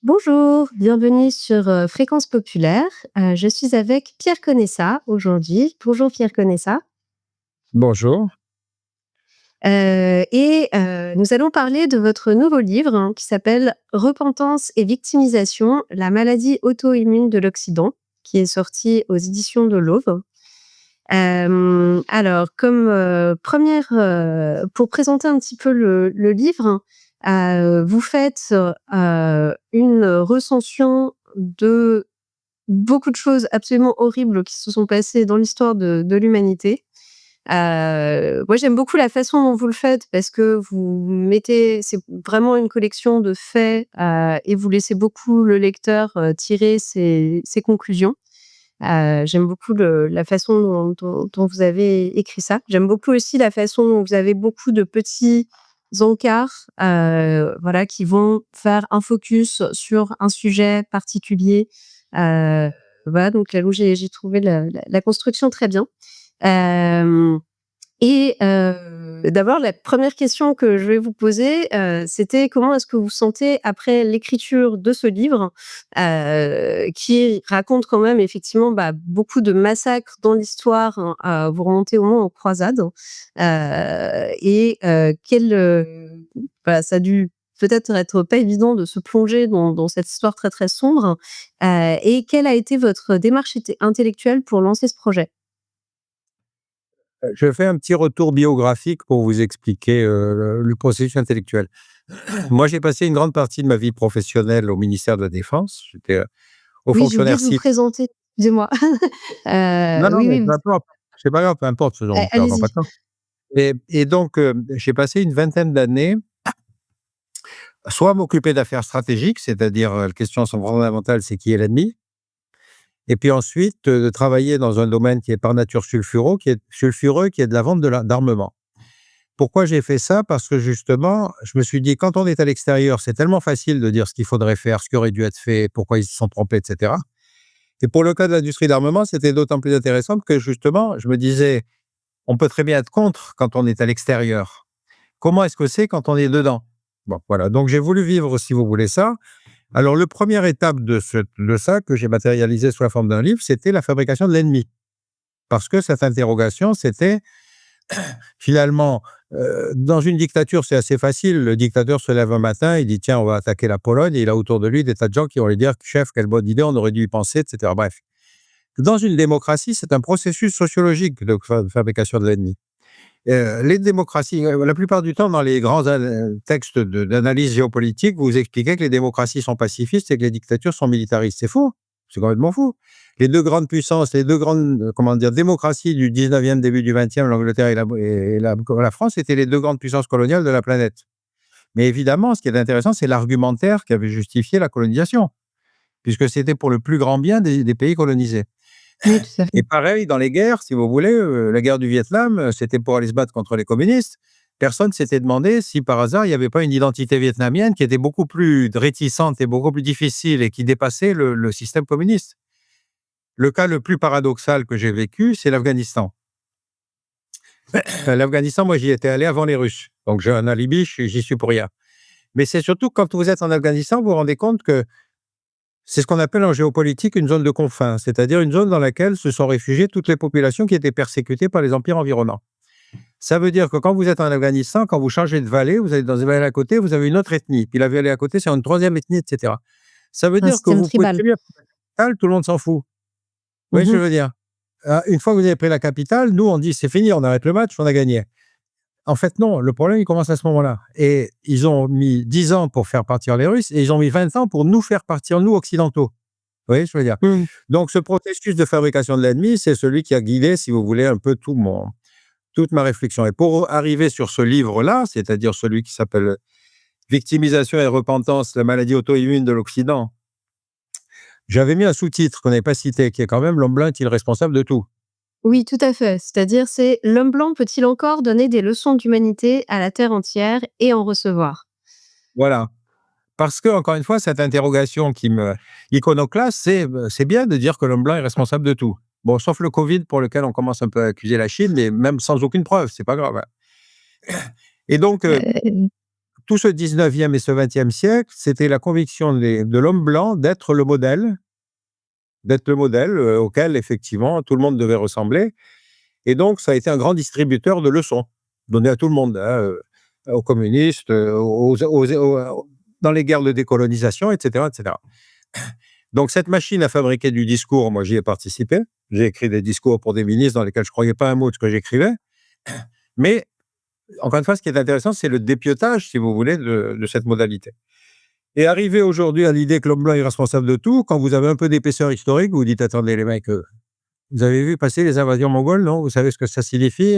Bonjour, bienvenue sur Fréquence Populaire. Je suis avec Pierre Conessa aujourd'hui. Bonjour Pierre Conessa. Bonjour. Nous allons parler de votre nouveau livre qui s'appelle Repentance et victimisation, la maladie auto-immune de l'Occident, qui est sorti aux éditions de l'Aube. Alors, comme première, pour présenter un petit peu le livre, vous faites une recension de beaucoup de choses absolument horribles qui se sont passées dans l'histoire de l'humanité. Moi, j'aime beaucoup la façon dont vous le faites parce que c'est vraiment une collection de faits et vous laissez beaucoup le lecteur tirer ses conclusions. J'aime beaucoup la façon dont vous avez écrit ça. J'aime beaucoup aussi la façon dont vous avez beaucoup de petits encarts, voilà, qui vont faire un focus sur un sujet particulier. Voilà, donc là où j'ai trouvé la construction très bien. Hem D'abord, la première question que je vais vous poser, c'était comment est-ce que vous vous sentez après l'écriture de ce livre, qui raconte quand même effectivement, beaucoup de massacres dans l'histoire, hein, vous remontez au moins aux croisades, voilà, ça a dû peut-être être pas évident de se plonger dans cette histoire très, très sombre, et quelle a été votre démarche intellectuelle pour lancer ce projet? Je fais un petit retour biographique pour vous expliquer, le processus intellectuel. Moi, j'ai passé une grande partie de ma vie professionnelle au ministère de la Défense. J'étais, haut Oui, j'ai oublié fonctionnaire de vous civil. présenter, excusez-moi. Non, non, Oui, mais oui, peu importe, c'est pas grave, peu importe, faisons perdons pas allez-y. de temps. Et donc, j'ai passé une vingtaine d'années, soit à m'occuper d'affaires stratégiques, c'est-à-dire, les questions sont fondamentales, c'est qui est l'ennemi? Et puis ensuite, de travailler dans un domaine qui est par nature sulfureux, qui est de la vente d'armement. Pourquoi j'ai fait ça? Parce que justement, je me suis dit: «Quand on est à l'extérieur, c'est tellement facile de dire ce qu'il faudrait faire, ce qui aurait dû être fait, pourquoi ils se sont trompés, et cetera». Et pour le cas de l'industrie d'armement, c'était d'autant plus intéressant que justement, je me disais: «On peut très bien être contre quand on est à l'extérieur. Comment est-ce que c'est quand on est dedans?» Bon, voilà, donc j'ai voulu vivre, si vous voulez, ça. Alors le première étape de ça, que j'ai matérialisé sous la forme d'un livre, c'était la fabrication de l'ennemi. Parce que cette interrogation, c'était finalement, dans une dictature, c'est assez facile. Le dictateur se lève un matin, il dit: «Tiens, on va attaquer la Pologne», et il a autour de lui des tas de gens qui vont lui dire: «Chef, quelle bonne idée, on aurait dû y penser», et cetera. Bref. Dans une démocratie, c'est un processus sociologique de fabrication de l'ennemi. Les démocraties, la plupart du temps, dans les grands textes d'analyse géopolitique, vous expliquez que les démocraties sont pacifistes et que les dictatures sont militaristes. C'est faux, c'est complètement faux. Les 2 grandes puissances, les 2 grandes, comment dire, démocraties du 19e, début du 20e, l'Angleterre et la France, étaient les 2 grandes puissances coloniales de la planète. Mais évidemment, ce qui est intéressant, c'est l'argumentaire qui avait justifié la colonisation, puisque c'était pour le plus grand bien des pays colonisés. Oui, tout à Et fait. pareil dans les guerres, si vous voulez, la guerre du Vietnam, c'était pour aller se battre contre les communistes. Personne s'était demandé si par hasard il n'y avait pas une identité vietnamienne qui était beaucoup plus réticente et beaucoup plus difficile et qui dépassait le système communiste. Le cas le plus paradoxal que j'ai vécu, c'est l'Afghanistan. L'Afghanistan, moi, j'y étais allé avant les Russes, donc j'ai un alibi, j'y suis pour rien. Mais c'est surtout quand vous êtes en Afghanistan, vous vous rendez compte que c'est ce qu'on appelle en géopolitique une zone de confins, c'est-à-dire une zone dans laquelle se sont réfugiées toutes les populations qui étaient persécutées par les empires environnants. Ça veut dire que quand vous êtes en Afghanistan, quand vous changez de vallée, vous allez dans une vallée à côté, vous avez une autre ethnie, puis la vallée à côté, c'est une troisième ethnie, et cetera. Ça veut Un dire que système vous pouvez tribal. très bien prendre la capitale, tout le monde s'en fout. Vous voyez ce que Mmh. je veux dire? Une fois que vous avez pris la capitale, nous, on dit: «C'est fini, on arrête le match, on a gagné». En fait, non, le problème, il commence à ce moment-là, et ils ont mis 10 ans pour faire partir les Russes et ils ont mis 20 ans pour nous faire partir, nous, occidentaux. Vous voyez ce que je veux dire? Mmh. Donc ce processus de fabrication de l'ennemi, c'est celui qui a guidé, si vous voulez, un peu toute ma réflexion. Et pour arriver sur ce livre-là, c'est-à-dire celui qui s'appelle Victimisation et repentance, la maladie auto-immune de l'Occident, j'avais mis un sous-titre qu'on n'avait pas cité, qui est quand même: «L'homme blanc est-il responsable de tout?» Oui, tout à fait. C'est-à-dire, c'est l'homme blanc peut-il encore donner des leçons d'humanité à la terre entière et en recevoir? Voilà. Parce que encore une fois, cette interrogation qui me iconoclaste, c'est bien de dire que l'homme blanc est responsable de tout. Bon, sauf le Covid pour lequel on commence un peu à accuser la Chine, mais même sans aucune preuve, c'est pas grave, hein. Et donc, Heu, tout ce 19e et ce 20e siècle, c'était la conviction de l'homme blanc d'être le modèle auquel, effectivement, tout le monde devait ressembler. Et donc, ça a été un grand distributeur de leçons, donné à tout le monde, hein, aux communistes, dans les guerres de décolonisation, etc., etc. Donc, cette machine à fabriquer du discours, moi, j'y ai participé. J'ai écrit des discours pour des ministres dans lesquels je ne croyais pas un mot de ce que j'écrivais. Mais, encore une fois, ce qui est intéressant, c'est le dépiotage, si vous voulez, de cette modalité. Et arrivé aujourd'hui à l'idée que l'homme blanc est responsable de tout, quand vous avez un peu d'épaisseur historique, vous dites, attendez, les mecs, vous avez vu passer les invasions mongoles, non? Vous savez ce que ça signifie?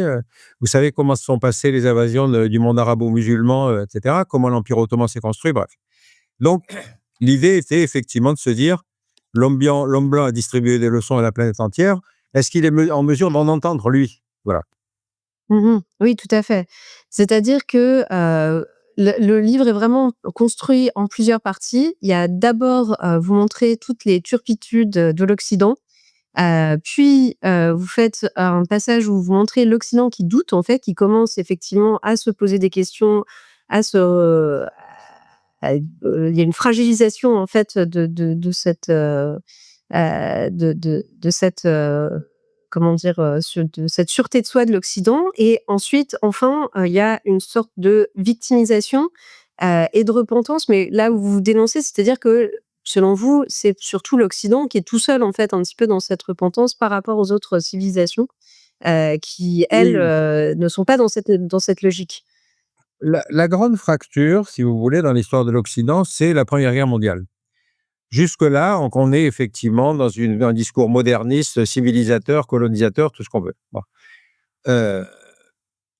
Vous savez comment se sont passées les invasions du monde arabo-musulman, etc., comment l'Empire ottoman s'est construit, bref. Donc, l'idée était effectivement de se dire, l'homme blanc a distribué des leçons à la planète entière, est-ce qu'il est en mesure d'en entendre, lui? Voilà. Oui, tout à fait. C'est-à-dire que, le livre est vraiment construit en plusieurs parties. Il y a d'abord, vous montrez toutes les turpitudes, de l'Occident, puis, vous faites un passage où vous montrez l'Occident qui doute, en fait, qui commence effectivement à se poser des questions, à se il y a une fragilisation, en fait, de cette, de cette, comment dire? De cette sûreté de soi de l'Occident et ensuite, enfin, il y a une sorte de victimisation, et de repentance. Mais là où vous vous dénoncez, c'est-à-dire que, selon vous, c'est surtout l'Occident qui est tout seul, en fait, un petit peu dans cette repentance par rapport aux autres civilisations, qui elles, Oui. ne sont pas dans cette logique. La grande fracture, si vous voulez, dans l'histoire de l'Occident, c'est la Première Guerre mondiale. Jusque-là, on est effectivement dans un discours moderniste, civilisateur, colonisateur, tout ce qu'on veut. Bon. Euh,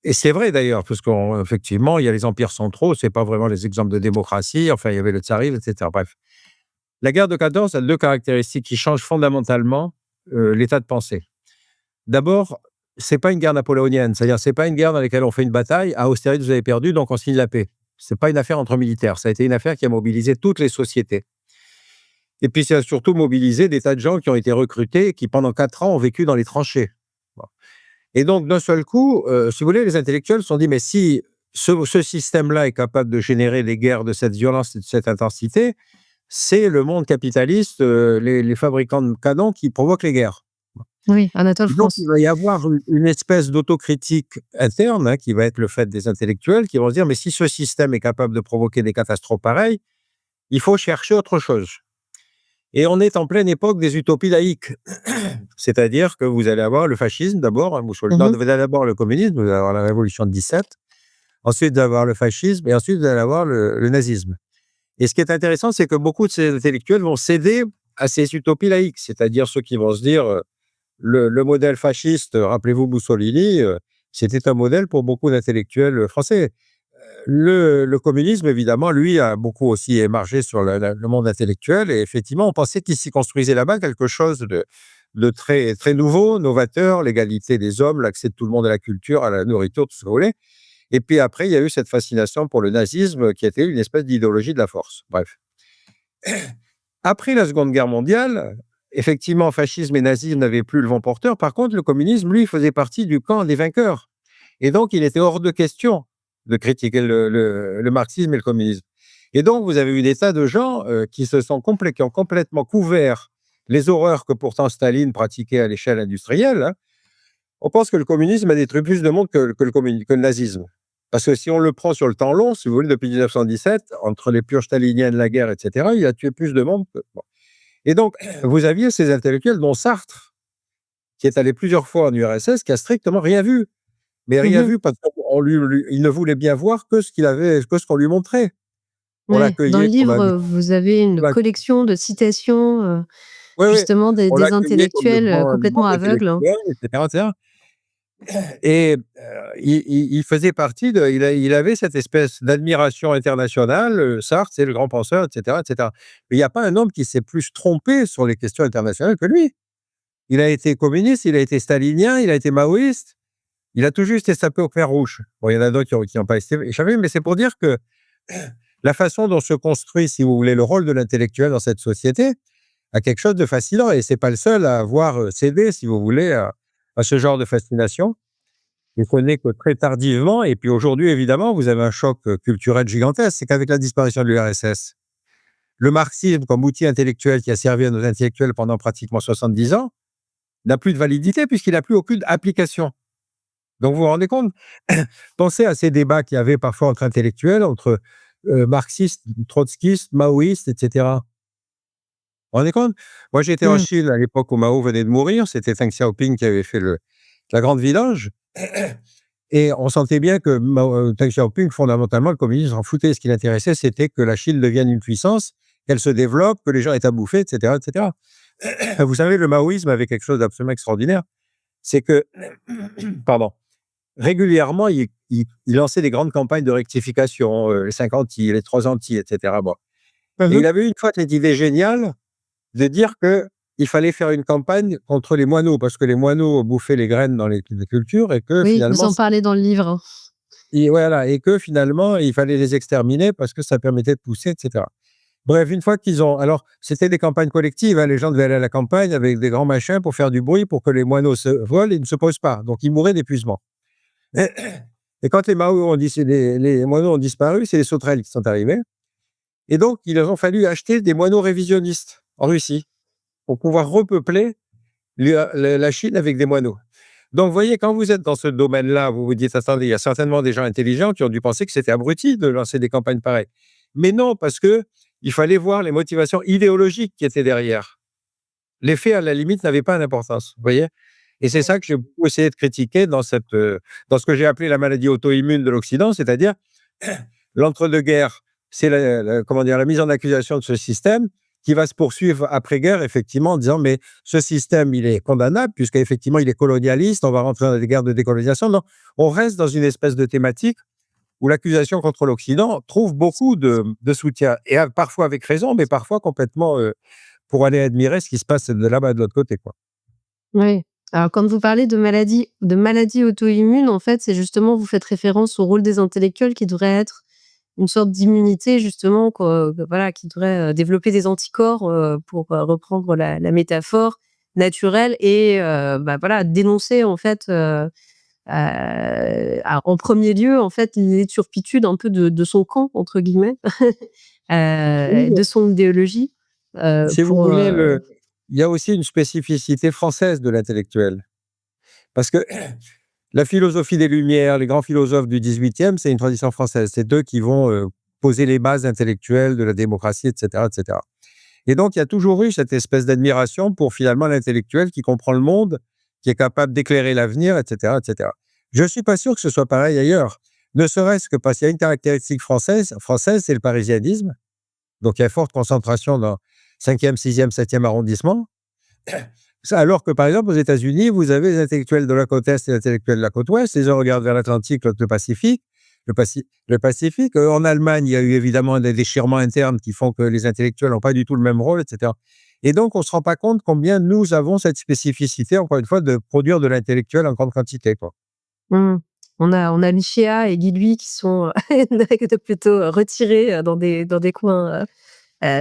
et c'est vrai d'ailleurs, parce qu'effectivement, il y a les empires centraux, c'est pas vraiment les exemples de démocratie, enfin, il y avait le tsarisme, etc. Bref. La guerre de 14 a deux caractéristiques qui changent fondamentalement l'état de pensée. D'abord, c'est pas une guerre napoléonienne, c'est-à-dire c'est pas une guerre dans laquelle on fait une bataille, à Austerlitz vous avez perdu, donc on signe la paix. C'est pas une affaire entre militaires, ça a été une affaire qui a mobilisé toutes les sociétés. Et puis, ça a surtout mobilisé des tas de gens qui ont été recrutés et qui, pendant 4 ans, ont vécu dans les tranchées. Bon. Et donc, d'un seul coup, si vous voulez, les intellectuels se sont dit, mais si ce système-là est capable de générer des guerres de cette violence et de cette intensité, c'est le monde capitaliste, les fabricants de canons qui provoquent les guerres. Oui, Anatole Et donc, il France. va y avoir une espèce d'autocritique interne, hein, qui va être le fait des intellectuels, qui vont se dire, mais si ce système est capable de provoquer des catastrophes pareilles, il faut chercher autre chose. Et on est en pleine époque des utopies laïques. C'est-à-dire que vous allez avoir le fascisme d'abord, hein, non, Mmh. vous allez avoir le communisme, vous allez avoir la révolution de 17, ensuite vous allez avoir le fascisme et ensuite vous allez avoir le nazisme. Et ce qui est intéressant, c'est que beaucoup de ces intellectuels vont céder à ces utopies laïques, c'est-à-dire ceux qui vont se dire le modèle fasciste, rappelez-vous Mussolini, c'était un modèle pour beaucoup d'intellectuels français. Le communisme, évidemment, lui, a beaucoup aussi émargé sur le monde intellectuel et effectivement, on pensait qu'il s'y construisait là-bas quelque chose de très, très nouveau, novateur, l'égalité des hommes, l'accès de tout le monde à la culture, à la nourriture, tout ce que vous voulez. Et puis après, il y a eu cette fascination pour le nazisme qui était une espèce d'idéologie de la force. Bref. Après la Seconde Guerre mondiale, effectivement, fascisme et nazisme n'avaient plus le vent porteur. Par contre, le communisme, lui, faisait partie du camp des vainqueurs. Et donc, il était hors de question de critiquer le marxisme et le communisme. Et donc, vous avez eu des tas de gens qui qui ont complètement couvert les horreurs que pourtant Staline pratiquait à l'échelle industrielle. Hein. On pense que le communisme a détruit plus de monde que le nazisme. Parce que si on le prend sur le temps long, si vous voulez, depuis 1917, entre les purges staliniennes, la guerre, etc., il a tué plus de monde. Bon. Et donc, vous aviez ces intellectuels, dont Sartre, qui est allé plusieurs fois en URSS, qui a strictement rien vu. Mais rien Mmh. vu parce qu'il ne voulait bien voir que ce qu'on lui montrait. On Ouais, dans le l'accueillait comme un livre, vous avez une on l'a collection de citations, oui, oui, justement on des l'accueillait comme intellectuels, le grand complètement aveugles, hein. intellectuel et cetera, et cetera. Et il faisait partie de il avait cette espèce d'admiration internationale, Sartre, c'est le grand penseur, et cetera, et cetera. Mais il y a pas un homme qui s'est plus trompé sur les questions internationales que lui. Il a été communiste, il a été stalinien, il a été maoïste, il a tout juste échappé au fer rouge. Bon, il y en a d'autres qui ont pas échappé, mais c'est pour dire que la façon dont se construit, si vous voulez, le rôle de l'intellectuel dans cette société a quelque chose de fascinant et c'est pas le seul à avoir cédé, si vous voulez, à ce genre de fascination. je connais que très tardivement. Et puis aujourd'hui, évidemment, vous avez un choc culturel gigantesque. C'est qu'avec la disparition de l'URSS, le marxisme comme outil intellectuel qui a servi à nos intellectuels pendant pratiquement 70 ans n'a plus de validité puisqu'il n'a plus aucune application. Donc vous vous rendez compte? Pensez à ces débats qu'il y avait parfois entre intellectuels, entre marxistes, trotskistes, maoïstes, etc. Vous vous rendez compte? Moi, j'étais en Mmh. Chine à l'époque où Mao venait de mourir. C'était Deng Xiaoping qui avait fait la grande vidange. Et on sentait bien que Deng Xiaoping, fondamentalement, le communisme s'en foutait. Ce qui l'intéressait, c'était que la Chine devienne une puissance, qu'elle se développe, que les gens aient à bouffer, etc., etc. Vous savez, le maoïsme avait quelque chose d'absolument extraordinaire. C'est que, pardon, régulièrement, il lançait des grandes campagnes de rectification, les 5 Antilles, les 3 Antilles, etc. Bon. Et Mmh. il avait une fois cette idée géniale de dire qu'il fallait faire une campagne contre les moineaux, parce que les moineaux bouffaient les graines dans les cultures et que Oui, vous finalement, en parlez dans le livre, hein. voilà, et que finalement, il fallait les exterminer parce que ça permettait de pousser, etc. Bref, une fois qu'ils ont. Alors, c'était des campagnes collectives, hein, les gens devaient aller à la campagne avec des grands machins pour faire du bruit, pour que les moineaux se volent et ne se posent pas. Donc, ils mouraient d'épuisement. Et quand les moineaux ont disparu, c'est les sauterelles qui sont arrivées. Et donc, il leur a fallu acheter des moineaux révisionnistes en Russie pour pouvoir repeupler la Chine avec des moineaux. Donc, vous voyez, quand vous êtes dans ce domaine-là, vous vous dites, attendez, il y a certainement des gens intelligents qui ont dû penser que c'était abruti de lancer des campagnes pareilles. Mais non, parce que il fallait voir les motivations idéologiques qui étaient derrière. Les faits, à la limite, n'avaient pas d'importance, vous voyez? Et c'est Ouais. ça que j'ai beaucoup essayé de critiquer dans ce que j'ai appelé la maladie auto-immune de l'Occident, c'est-à-dire l'entre-deux-guerres, c'est comment dire, la mise en accusation de ce système qui va se poursuivre après-guerre, effectivement, en disant mais ce système, il est condamnable puisqu'effectivement, il est colonialiste, on va rentrer dans des guerres de décolonisation. Non, on reste dans une espèce de thématique où l'accusation contre l'Occident trouve beaucoup de soutien, et parfois avec raison, mais parfois complètement pour aller admirer ce qui se passe de là-bas, de l'autre côté, quoi. Oui. Alors quand vous parlez de maladies auto-immunes, en fait, c'est justement vous faites référence au rôle des intellectuels qui devrait être une sorte d'immunité justement voilà, qui devrait, développer des anticorps, pour, reprendre la métaphore naturelle et voilà, dénoncer en fait, en premier lieu, en fait, les turpitudes un peu de son «camp» entre guillemets, Oui. de son idéologie, Si vous pour, voulez, il y a aussi une spécificité française de l'intellectuel. Parce que la philosophie des Lumières, les grands philosophes du 18e, c'est une tradition française. C'est eux qui vont poser les bases intellectuelles de la démocratie, etc., etc. Et donc, il y a toujours eu cette espèce d'admiration pour finalement l'intellectuel qui comprend le monde, qui est capable d'éclairer l'avenir, etc., etc. Je ne suis pas sûr que ce soit pareil ailleurs. Ne serait-ce que parce qu'il y a une caractéristique française, c'est le parisianisme. Donc, il y a une forte concentration dans 5e, 6e, 7e arrondissement. Alors que, par exemple, aux États-Unis, vous avez les intellectuels de la côte Est et les intellectuels de la côte Ouest. Les uns regardent vers l'Atlantique, l'autre le Pacifique. Le Pacifique. En Allemagne, il y a eu évidemment des déchirements internes qui font que les intellectuels n'ont pas du tout le même rôle, etc. Et donc, on ne se rend pas compte combien nous avons cette spécificité, encore une fois, de produire de l'intellectuel en grande quantité, quoi. mmh, on a Michéa et Guy qui sont, plutôt, retirés, dans des coins,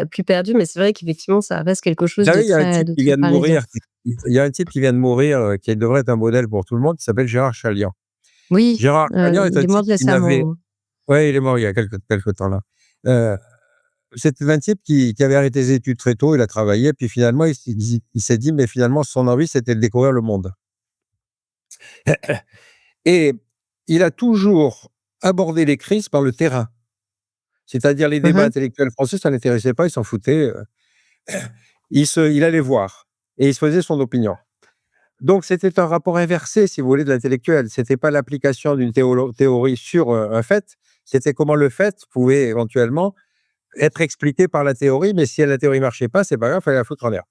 plus perdus, mais c'est vrai qu'effectivement, ça reste quelque Vous chose de savez, il y a un très type de qui très vient de parisien. mourir, qui devrait être un modèle pour tout le monde, qui s'appelle Gérard Chaliand. Oui, Gérard Chaliand est il un est mort type qui n'avait. récemment, hein. Ouais, il est mort il y a quelque temps là. Heu, C'était un type qui avait arrêté ses études très tôt, il a travaillé, puis finalement il s'est dit: «Mais finalement son envie c'était de découvrir le monde». Et il a toujours abordé les crises par le terrain. C'est-à-dire les débats Mmh. intellectuels français, ça l'intéressait pas, il s'en foutait, il allait voir et il se faisait son opinion. Donc c'était un rapport inversé, si vous voulez, de l'intellectuel. C'était pas l'application d'une théorie sur, un fait, c'était comment le fait pouvait éventuellement être expliqué par la théorie, mais si la théorie marchait pas, c'est pas grave, fallait la foutre en l'air.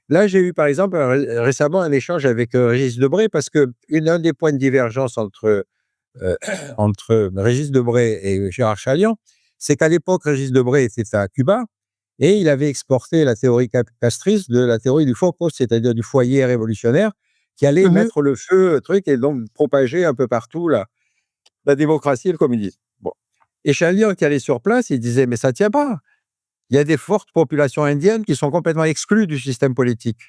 Là, j'ai eu par exemple récemment un échange avec Régis Debray parce que un des points de divergence euh, entre Régis Debray et Gérard Chaliand, c'est qu'à l'époque, Régis Debray était à Cuba et il avait exporté la théorie castriste de la théorie du focus, c'est-à-dire du foyer révolutionnaire, qui allait Mmh. mettre le feu, truc, et donc propager un peu partout la démocratie et le communisme. Bon. Et Chaliand, qui allait sur place, il disait, mais ça tient pas. Il y a des fortes populations indiennes qui sont complètement exclues du système politique.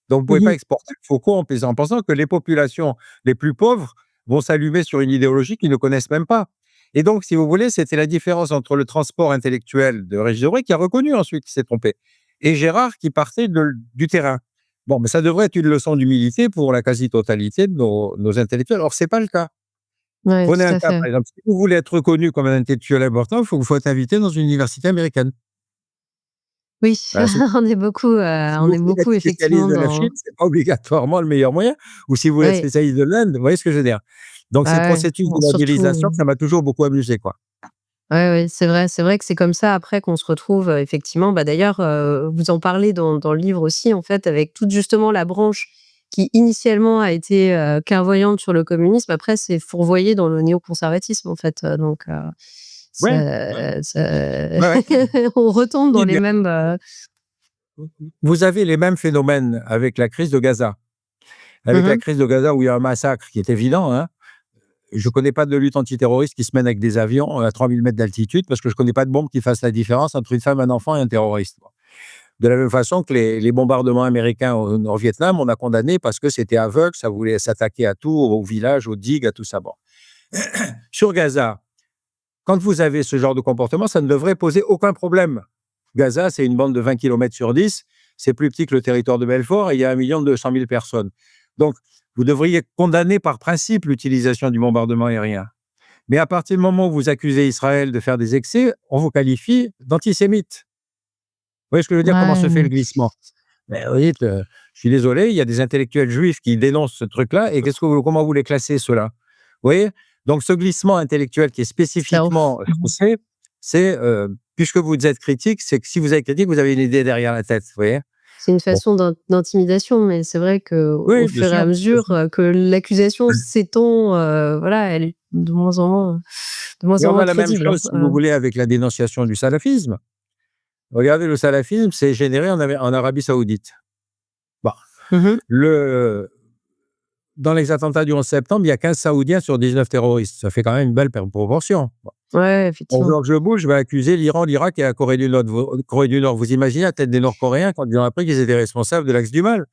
Donc, vous ne pouvez Mmh pas mh. exporter le Foucault en pensant que les populations les plus pauvres vont s'allumer sur une idéologie qu'ils ne connaissent même pas. Et donc, si vous voulez, c'était la différence entre le transport intellectuel de Régis Debray, qui a reconnu ensuite qu'il s'est trompé, et Gérard qui partait du terrain. Bon, mais ça devrait être une leçon d'humilité pour la quasi-totalité de nos intellectuels. Or, ce n'est pas le cas. Ouais, Prenez tout un à cas, fait. par exemple, si vous voulez être reconnu comme un intellectuel important, il faut être invité dans une université américaine. Oui, Voilà, c'est si on vous est voulez être beaucoup spécialiste effectivement de la Chine, dans c'est pas obligatoirement le meilleur moyen. Ou si vous voulez être ouais, spécialiste de l'Inde, vous voyez ce que je veux dire? Donc ces ouais, processus de bon, labellisation, surtout ça m'a toujours beaucoup amusé, quoi. ouais, ouais, c'est vrai que c'est comme ça après qu'on se retrouve, effectivement, bah, d'ailleurs, vous en parlez dans le livre aussi, en fait, avec toute justement la branche qui initialement a été, clairvoyante sur le communisme, après s'est fourvoyée dans le néoconservatisme, en fait, Ouais, ouais, ça ouais, ouais. on retombe dans Oui, les mais mêmes, vous avez les mêmes phénomènes avec la crise de Gaza. Avec la mmh crise de Gaza où il y a un massacre qui est évident, hein. Je connais pas de lutte antiterroriste qui se mène avec des avions à 3000 mètres d'altitude parce que je connais pas de bombe qui fasse la différence entre une femme, un enfant et un terroriste. De la même façon que les bombardements américains au Vietnam, on a condamné parce que c'était aveugle, ça voulait s'attaquer à tout, aux villages, aux digues, à tout ça. Bon. Sur Gaza, quand vous avez ce genre de comportement, ça ne devrait poser aucun problème. Gaza, c'est une bande de 20 kilomètres sur 10, c'est plus petit que le territoire de Belfort et il y a 1 200 000 personnes. Donc, vous devriez condamner par principe l'utilisation du bombardement aérien. Mais à partir du moment où vous accusez Israël de faire des excès, on vous qualifie d'antisémite. Vous voyez ce que je veux dire? Comment se fait le ouais, glissement? Mais vous dites, je suis désolé, il y a des intellectuels juifs qui dénoncent ce truc-là et comment vous les classez ceux-là? Vous voyez? Donc ce glissement intellectuel qui est c'est ouf. spécifiquement français, c'est, puisque vous êtes critique, c'est que si vous êtes critique, vous avez une idée derrière la tête, vous voyez? C'est une Bon. façon d'intimidation, mais c'est vrai qu'au Oui, bien fur et à sûr, bien mesure, sûr. que l'accusation s'étend, voilà, elle est de moins Et en on moins a la même crédible, chose, si vous hein, voulez, avec la dénonciation du salafisme. Regardez, le salafisme, c'est généré en Arabie Saoudite. Bon, Mmh. le dans les attentats du 11 septembre, il y a 15 Saoudiens sur 19 terroristes. Ça fait quand même une belle proportion. Ouais, Bon, effectivement. George Bush va accuser l'Iran, l'Irak et la Corée du Nord. Corée du Nord. Vous imaginez la tête des Nord-Coréens quand ils ont appris qu'ils étaient responsables de l'axe du mal.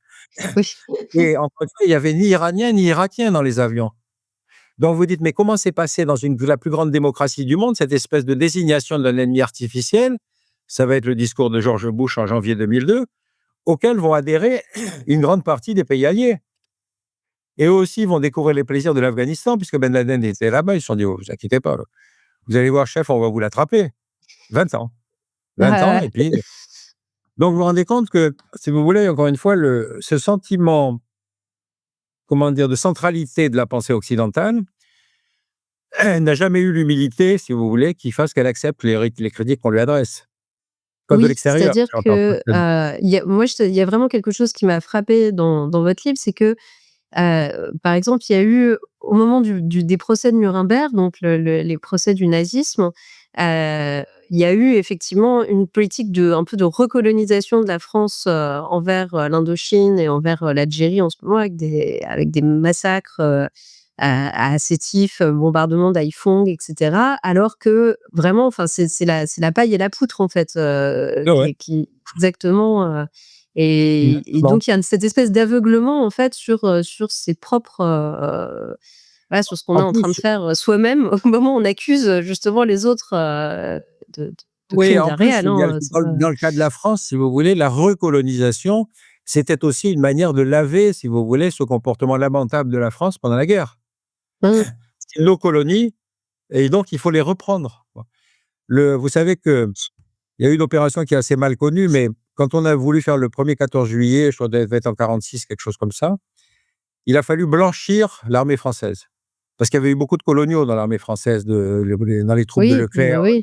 Oui. Et encore une fois, il n'y avait ni Iraniens ni Irakiens dans les avions. Donc vous dites, mais comment s'est passé dans la plus grande démocratie du monde, cette espèce de désignation d'un ennemi artificiel? Ça va être le discours de George Bush en janvier 2002, auquel vont adhérer une grande partie des pays alliés. Et eux aussi vont découvrir les plaisirs de l'Afghanistan, puisque Ben Laden était là-bas. Ils se sont dit, oh, vous inquiétez pas, vous allez voir, chef, on va vous l'attraper. 20 ans. 20 ans, et puis donc vous vous rendez compte que, si vous voulez, encore une fois, ce sentiment, comment dire, de centralité de la pensée occidentale, n'a jamais eu l'humilité, si vous voulez, qui fasse qu'elle accepte les critiques qu'on lui adresse, comme de Oui, l'extérieur, c'est-à-dire j'entends. que, il y a vraiment quelque chose qui m'a frappée dans votre livre, c'est que, par exemple, il y a eu au moment des procès de Nuremberg, donc les procès du nazisme, il y a eu effectivement une politique un peu de recolonisation de la France, envers, l'Indochine et envers, l'Algérie en ce moment avec des massacres, à Sétif, bombardement d'Haiphong et cetera. Alors que vraiment, enfin, c'est la paille et la poutre en fait, Ouais, ouais. qui exactement, et Exactement. donc il y a cette espèce d'aveuglement en fait sur ses propres, voilà, sur ce qu'on est En en train de plus, faire, soi-même au moment où on accuse, justement les autres, de oui, crimes en bien plus, réels, il y a hein, c'est pas dans le cas de la France, si vous voulez, la recolonisation, c'était aussi une manière de laver, si vous voulez, ce comportement lamentable de la France pendant la guerre. mmh, C'est nos colonies et donc il faut les reprendre. Vous savez qu'il y a eu une opération qui est assez mal connue, mais quand on a voulu faire le premier 14 juillet, je crois que ça devait être en 46, quelque chose comme ça, il a fallu blanchir l'armée française. Parce qu'il y avait eu beaucoup de coloniaux dans l'armée française, dans les troupes de oui, Leclerc. bah, oui,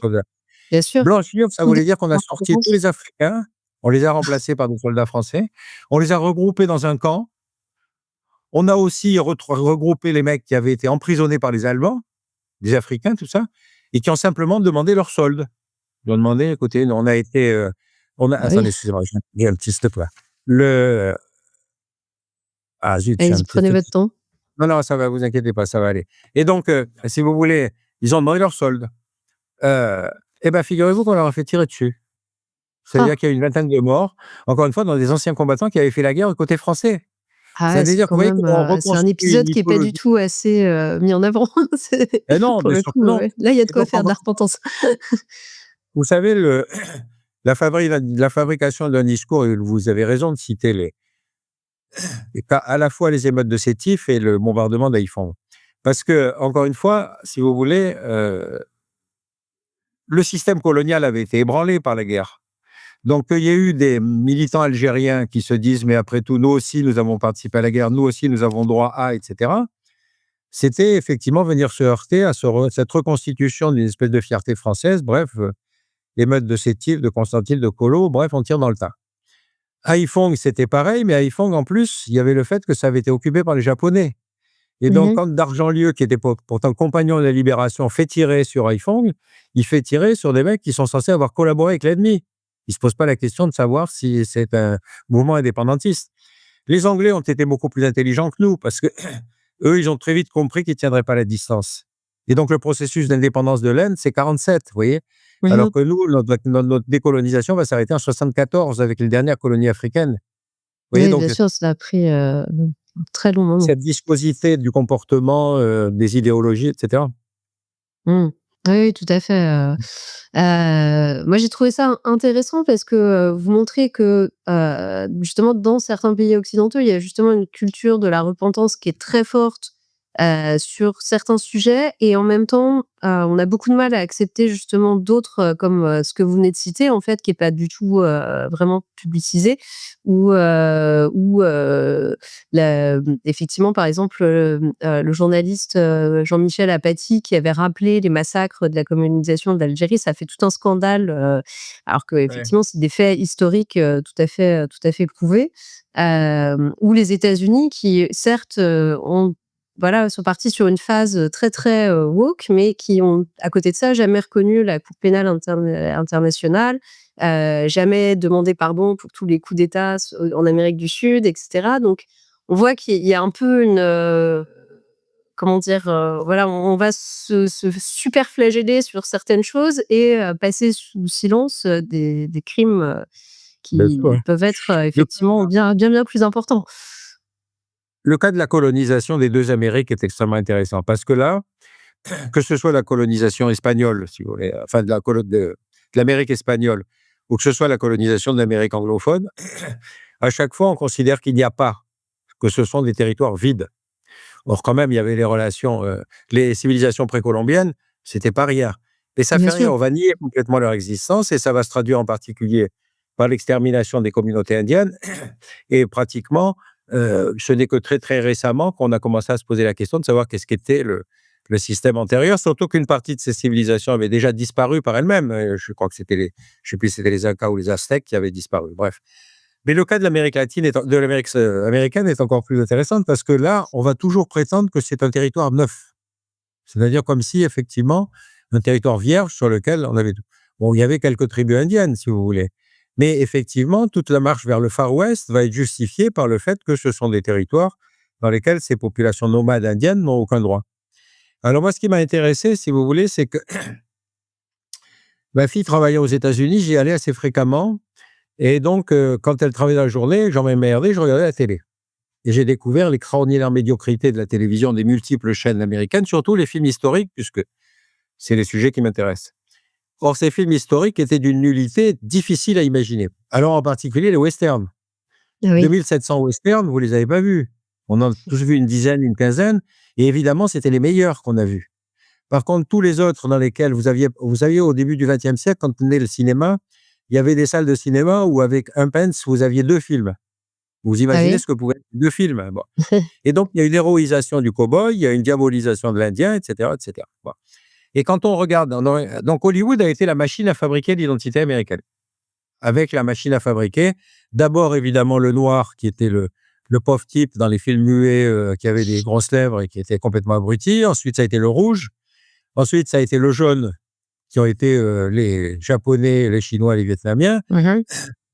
bien sûr. Blanchir, ça Tout voulait dire qu'on a sorti tous les Africains, on les a remplacés par des soldats français, on les a regroupés dans un camp. On a aussi regroupé les mecs qui avaient été emprisonnés par les Allemands, des Africains, tout ça, et qui ont simplement demandé leur solde. Ils ont demandé: «Écoutez, nous on a été, on a» bah, oui. attendez, excusez-moi, j'ai un petit s'il te plaît. Le ah zut, j'ai un Allez-y, petit prenez truc. votre temps. Non, non, ça va, vous inquiétez pas, ça va aller. Et donc, si vous voulez, ils ont demandé leur solde. Heu et ben, figurez-vous qu'on leur a fait tirer dessus. C'est-à-dire Ah! qu'il y a eu une vingtaine de morts, encore une fois, dans des anciens combattants qui avaient fait la guerre du côté français. Ah Ça ouais, veut c'est dire que quand vous voyez même, comment on c'est un reconstruit une épisode qui est pas du mythologie. tout assez, mis en avant. C'est Non, pour bien le sûr que coup, non. ouais. Là, il y a de Et quoi donc faire de la repentance. vous savez la fabrication d'un discours, et vous avez raison de citer à la fois les émeutes de Sétif et le bombardement d'Haïphong. Parce que encore une fois, si vous voulez, le système colonial avait été ébranlé par la guerre. Donc, il y a eu des militants algériens qui se disent: «Mais après tout, nous aussi, nous avons participé à la guerre, nous aussi, nous avons droit à» et cetera. C'était effectivement venir se heurter à cette reconstitution d'une espèce de fierté française. Bref, l'émeute de Sétif, de Constantine, de Colo, bref, on tire dans le tas. Haiphong, c'était pareil, mais Haiphong, en plus, il y avait le fait que ça avait été occupé par les Japonais. Et donc, Mmh. quand Dargent-Lieu, qui était pourtant compagnon de la Libération, fait tirer sur Haiphong, il fait tirer sur des mecs qui sont censés avoir collaboré avec l'ennemi. Il ne se pose pas la question de savoir si c'est un mouvement indépendantiste. Les Anglais ont été beaucoup plus intelligents que nous, parce que eux, ils ont très vite compris qu'ils ne tiendraient pas la distance. Et donc, le processus d'indépendance de l'Inde, c'est 47, vous voyez. Alors Mmh. que nous, notre décolonisation va s'arrêter en 74 avec les dernières colonies africaines. Vous voyez, Oui, bien donc sûr, ça a pris, un très long moment. cette viscosité du comportement, des idéologies, et cetera. Mmh. Oui, oui, tout à fait, moi, j'ai trouvé ça intéressant parce que, vous montrez que, justement, dans certains pays occidentaux, il y a justement une culture de la repentance qui est très forte, sur certains sujets et en même temps, on a beaucoup de mal à accepter justement d'autres, comme, ce que vous venez de citer, en fait, qui est pas du tout, vraiment publicisé ou effectivement, par exemple, le journaliste, Jean-Michel Apathy qui avait rappelé les massacres de la colonisation de l'Algérie, ça a fait tout un scandale, alors Ouais. qu'effectivement, c'est des faits historiques, tout à fait prouvés. Ou les États-Unis qui, certes, ont voilà, sont partis sur une phase, très, très, woke, mais qui ont, à côté de ça, jamais reconnu la Cour pénale internationale, jamais demandé pardon pour tous les coups d'État en Amérique du Sud et cetera. Donc on voit qu'il y a un peu une, comment dire? Voilà, on va se super flageller sur certaines choses et passer sous silence, des crimes, Bien sûr, qui ouais. peuvent être, Le effectivement bien, bien, bien plus importants. le cas de la colonisation des 2 Amériques est extrêmement intéressant parce que là, que ce soit la colonisation espagnole, si vous voulez, enfin de l'Amérique espagnole ou que ce soit la colonisation de l'Amérique anglophone, à chaque fois, on considère qu'il n'y a pas, que ce sont des territoires vides. Or, quand même, il y avait les relations, les civilisations précolombiennes, c'était pas rien. Mais ça Bien fait rien, sûr. on va nier complètement leur existence et ça va se traduire en particulier par l'extermination des communautés indiennes et pratiquement, ce n'est que très, très récemment qu'on a commencé à se poser la question de savoir qu'est-ce qu'était le système antérieur, surtout qu'une partie de ces civilisations avait déjà disparu par elles-mêmes. Je crois que c'était je sais plus si c'était les Incas ou les Aztèques qui avaient disparu, bref. Mais le cas de l'Amérique latine de l'Amérique américaine est encore plus intéressant parce que là, on va toujours prétendre que c'est un territoire neuf. C'est-à-dire comme si effectivement, un territoire vierge sur lequel on avait tout. Bon, il y avait quelques tribus indiennes, si vous voulez. Mais effectivement, toute la marche vers le Far West va être justifiée par le fait que ce sont des territoires dans lesquels ces populations nomades indiennes n'ont aucun droit. Alors moi, ce qui m'a intéressé, si vous voulez, c'est que ma fille travaillait aux États-Unis, j'y allais assez fréquemment. Et donc, quand elle travaillait dans la journée, j'en m'emmerdais, je regardais la télé. Et j'ai découvert l'extraordinaire médiocrité de la télévision, des multiples chaînes américaines, surtout les films historiques, puisque c'est les sujets qui m'intéressent. Or, ces films historiques étaient d'une nullité difficile à imaginer. Alors, en particulier les westerns. Oui. 2700 westerns, vous les avez pas vus. On en a tous vu une dizaine, une quinzaine, et évidemment, c'était les meilleurs qu'on a vus. Par contre, tous les autres dans lesquels vous saviez au début du XXe siècle, quand naît le cinéma, il y avait des salles de cinéma où avec 1 pence, vous aviez 2 films. Vous Ah imaginez oui? ce que pouvaient être 2 films? Bon. Et donc, il y a une héroïsation du cow-boy, il y a une diabolisation de l'Indien, et cetera, et cetera. Bon. Et quand on regarde, donc Hollywood a été la machine à fabriquer l'identité américaine. Avec la machine à fabriquer, d'abord évidemment le noir qui était le pauvre type dans les films muets, qui avait des grosses lèvres et qui était complètement abruti. Ensuite, ça a été le rouge. Ensuite, ça a été le jaune qui ont été, les Japonais, les Chinois, les Vietnamiens. Mmh.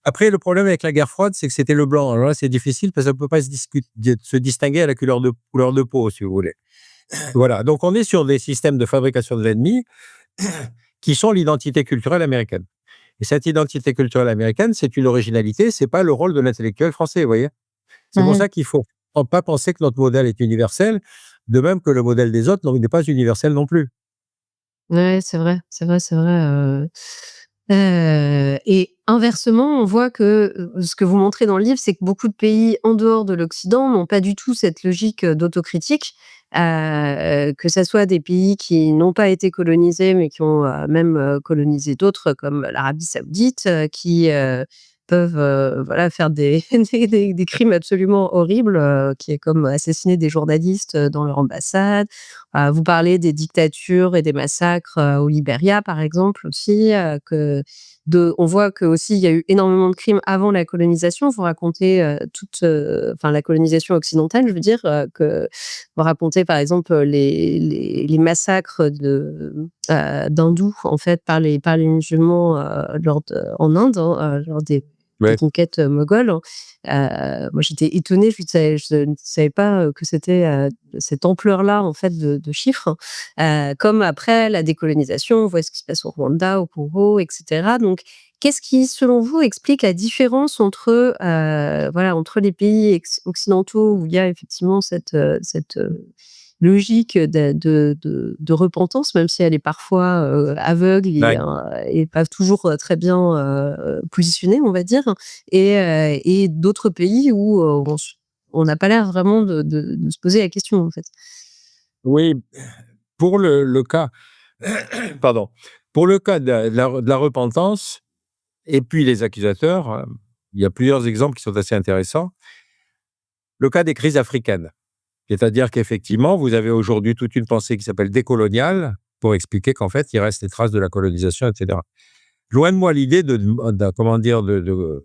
Après, le problème avec la guerre froide, c'est que c'était le blanc. Alors là, c'est difficile parce qu'on ne peut pas se distinguer à la couleur de peau, si vous voulez. Voilà, donc on est sur des systèmes de fabrication de l'ennemi qui sont l'identité culturelle américaine. Et cette identité culturelle américaine, c'est une originalité, c'est pas le rôle de l'intellectuel français, vous voyez? C'est pour Mmh. ça qu'il faut pas penser que notre modèle est universel, de même que le modèle des autres n'est pas universel non plus. Ouais, c'est vrai, c'est vrai, c'est vrai, et inversement, on voit que, ce que vous montrez dans le livre, c'est que beaucoup de pays en dehors de l'Occident n'ont pas du tout cette logique, d'autocritique, que ça soit des pays qui n'ont pas été colonisés, mais qui ont, même, colonisé d'autres comme l'Arabie Saoudite, qui, peuvent, voilà, faire des des crimes absolument horribles, qui est comme assassiner des journalistes, dans leur ambassade. Vous parlez des dictatures et des massacres, au Liberia, par exemple, aussi, on voit qu'aussi il y a eu énormément de crimes avant la colonisation. Vous racontez, enfin la colonisation occidentale, je veux dire, que vous racontez par exemple, les massacres d'hindous en fait par les musulmans, en Inde, hein, lors des Ouais. conquêtes, mogholes. Moi j'étais étonnée, je ne savais pas, que c'était, cette ampleur-là en fait de chiffres. Comme après la décolonisation, on voit ce qui se passe au Rwanda, au Congo, et cetera. Donc, qu'est-ce qui, selon vous, explique la différence entre, voilà, entre les pays occidentaux où il y a effectivement cette logique de repentance, même si elle est parfois, aveugle Ouais. et pas toujours, très bien, positionnée, on va dire, et d'autres pays où, on n'a pas l'air vraiment de se poser la question, en fait? Oui, pour le cas pardon, pour le cas de la repentance et puis les accusateurs, il y a plusieurs exemples qui sont assez intéressants. Le cas des crises africaines, c'est-à-dire qu'effectivement, vous avez aujourd'hui toute une pensée qui s'appelle décoloniale pour expliquer qu'en fait, il reste des traces de la colonisation et cetera. Loin de moi l'idée de comment dire? De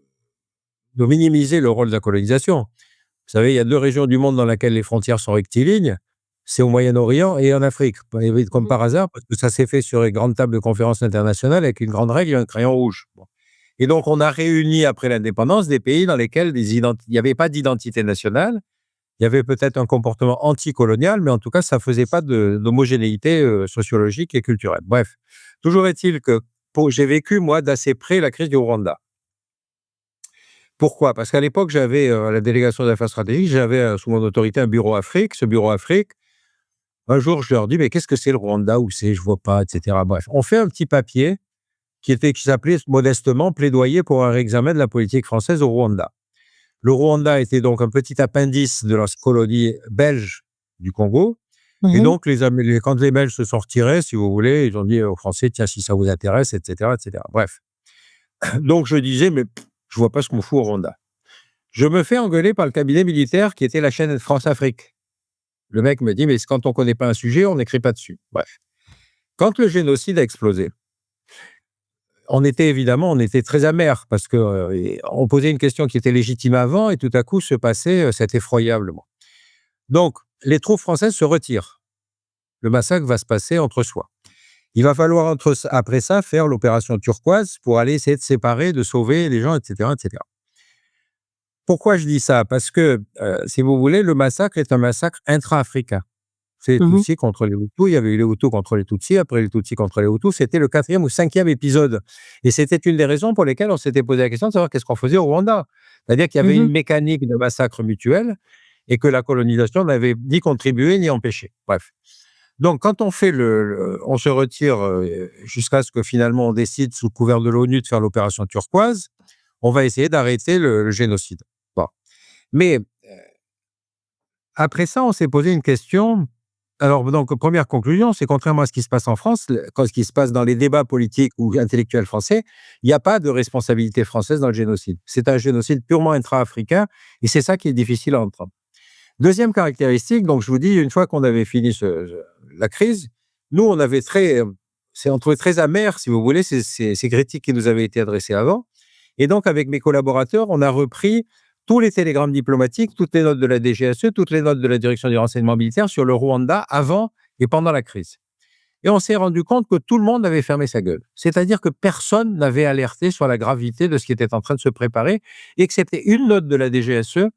minimiser le rôle de la colonisation. Vous savez, il y a 2 régions du monde dans lesquelles les frontières sont rectilignes, c'est au Moyen-Orient et en Afrique. Et comme Mmh. par hasard, parce que ça s'est fait sur les grandes tables de conférences internationales avec une grande règle et un crayon rouge. Bon. Et donc, on a réuni après l'indépendance des pays dans lesquels il n'y avait pas d'identité nationale. Il y avait peut-être un comportement anticolonial, mais en tout cas, ça faisait pas d'homogénéité sociologique et culturelle. Bref, toujours est-il que j'ai vécu, moi, d'assez près la crise du Rwanda. Pourquoi? Parce qu'à l'époque, j'avais, à la délégation des affaires stratégiques, j'avais, sous mon autorité un bureau Afrique. Ce bureau Afrique, un jour, je leur dis: «Mais qu'est-ce que c'est le Rwanda? Où c'est? Je vois pas» et cetera. Bref, on fait un petit papier qui s'appelait modestement «Plaidoyer pour un réexamen de la politique française au Rwanda». Le Rwanda était donc un petit appendice de la colonie belge du Congo et Mmh. donc quand les Belges se sont retirés, si vous voulez, ils ont dit aux Français: «Tiens, si ça vous intéresse» et cetera et cetera. Bref, donc je disais: «Mais je vois pas ce qu'on fout au Rwanda». Je me fais engueuler par le cabinet militaire qui était la chaîne France-Afrique. Le mec me dit: «Mais quand on connaît pas un sujet, on n'écrit pas dessus». Bref. Quand le génocide a explosé, on était très amers parce que, on posait une question qui était légitime avant et tout à coup se passait, cet effroyablement. Donc les troupes françaises se retirent. Le massacre va se passer entre soi. Il va falloir après ça faire l'opération turquoise pour aller essayer de séparer, de sauver les gens et cetera et cetera. Pourquoi je dis ça? Parce que, si vous voulez, le massacre est un massacre intra-africain. C'est les Mmh. Tutsis contre les Hutus. Il y avait eu les Hutus contre les Tutsis. Après les Tutsis contre les Hutus, c'était le 4e ou 5e épisode. Et c'était une des raisons pour lesquelles on s'était posé la question de savoir qu'est-ce qu'on faisait au Rwanda. C'est-à-dire qu'il y avait une Mmh. mécanique de massacre mutuel et que la colonisation n'avait ni contribué ni empêché. Bref. Donc, quand on fait on se retire jusqu'à ce que finalement on décide sous couvert de l'ONU de faire l'opération turquoise, on va essayer d'arrêter le génocide. Bon. Mais après ça, on s'est posé une question. Alors, donc, première conclusion, c'est contrairement à ce qui se passe en France, ce qui se passe dans les débats politiques ou intellectuels français, il n'y a pas de responsabilité française dans le génocide. C'est un génocide purement intra-africain et c'est ça qui est difficile à entendre. Deuxième caractéristique, donc je vous dis, une fois qu'on avait fini la crise, nous, on trouvait très amer, si vous voulez, ces critiques qui nous avaient été adressées avant. Et donc, avec mes collaborateurs, on a repris tous les télégrammes diplomatiques, toutes les notes de la DGSE, toutes les notes de la Direction du renseignement militaire sur le Rwanda avant et pendant la crise. Et on s'est rendu compte que tout le monde avait fermé sa gueule. C'est-à-dire que personne n'avait alerté sur la gravité de ce qui était en train de se préparer, excepté une note de la DGSE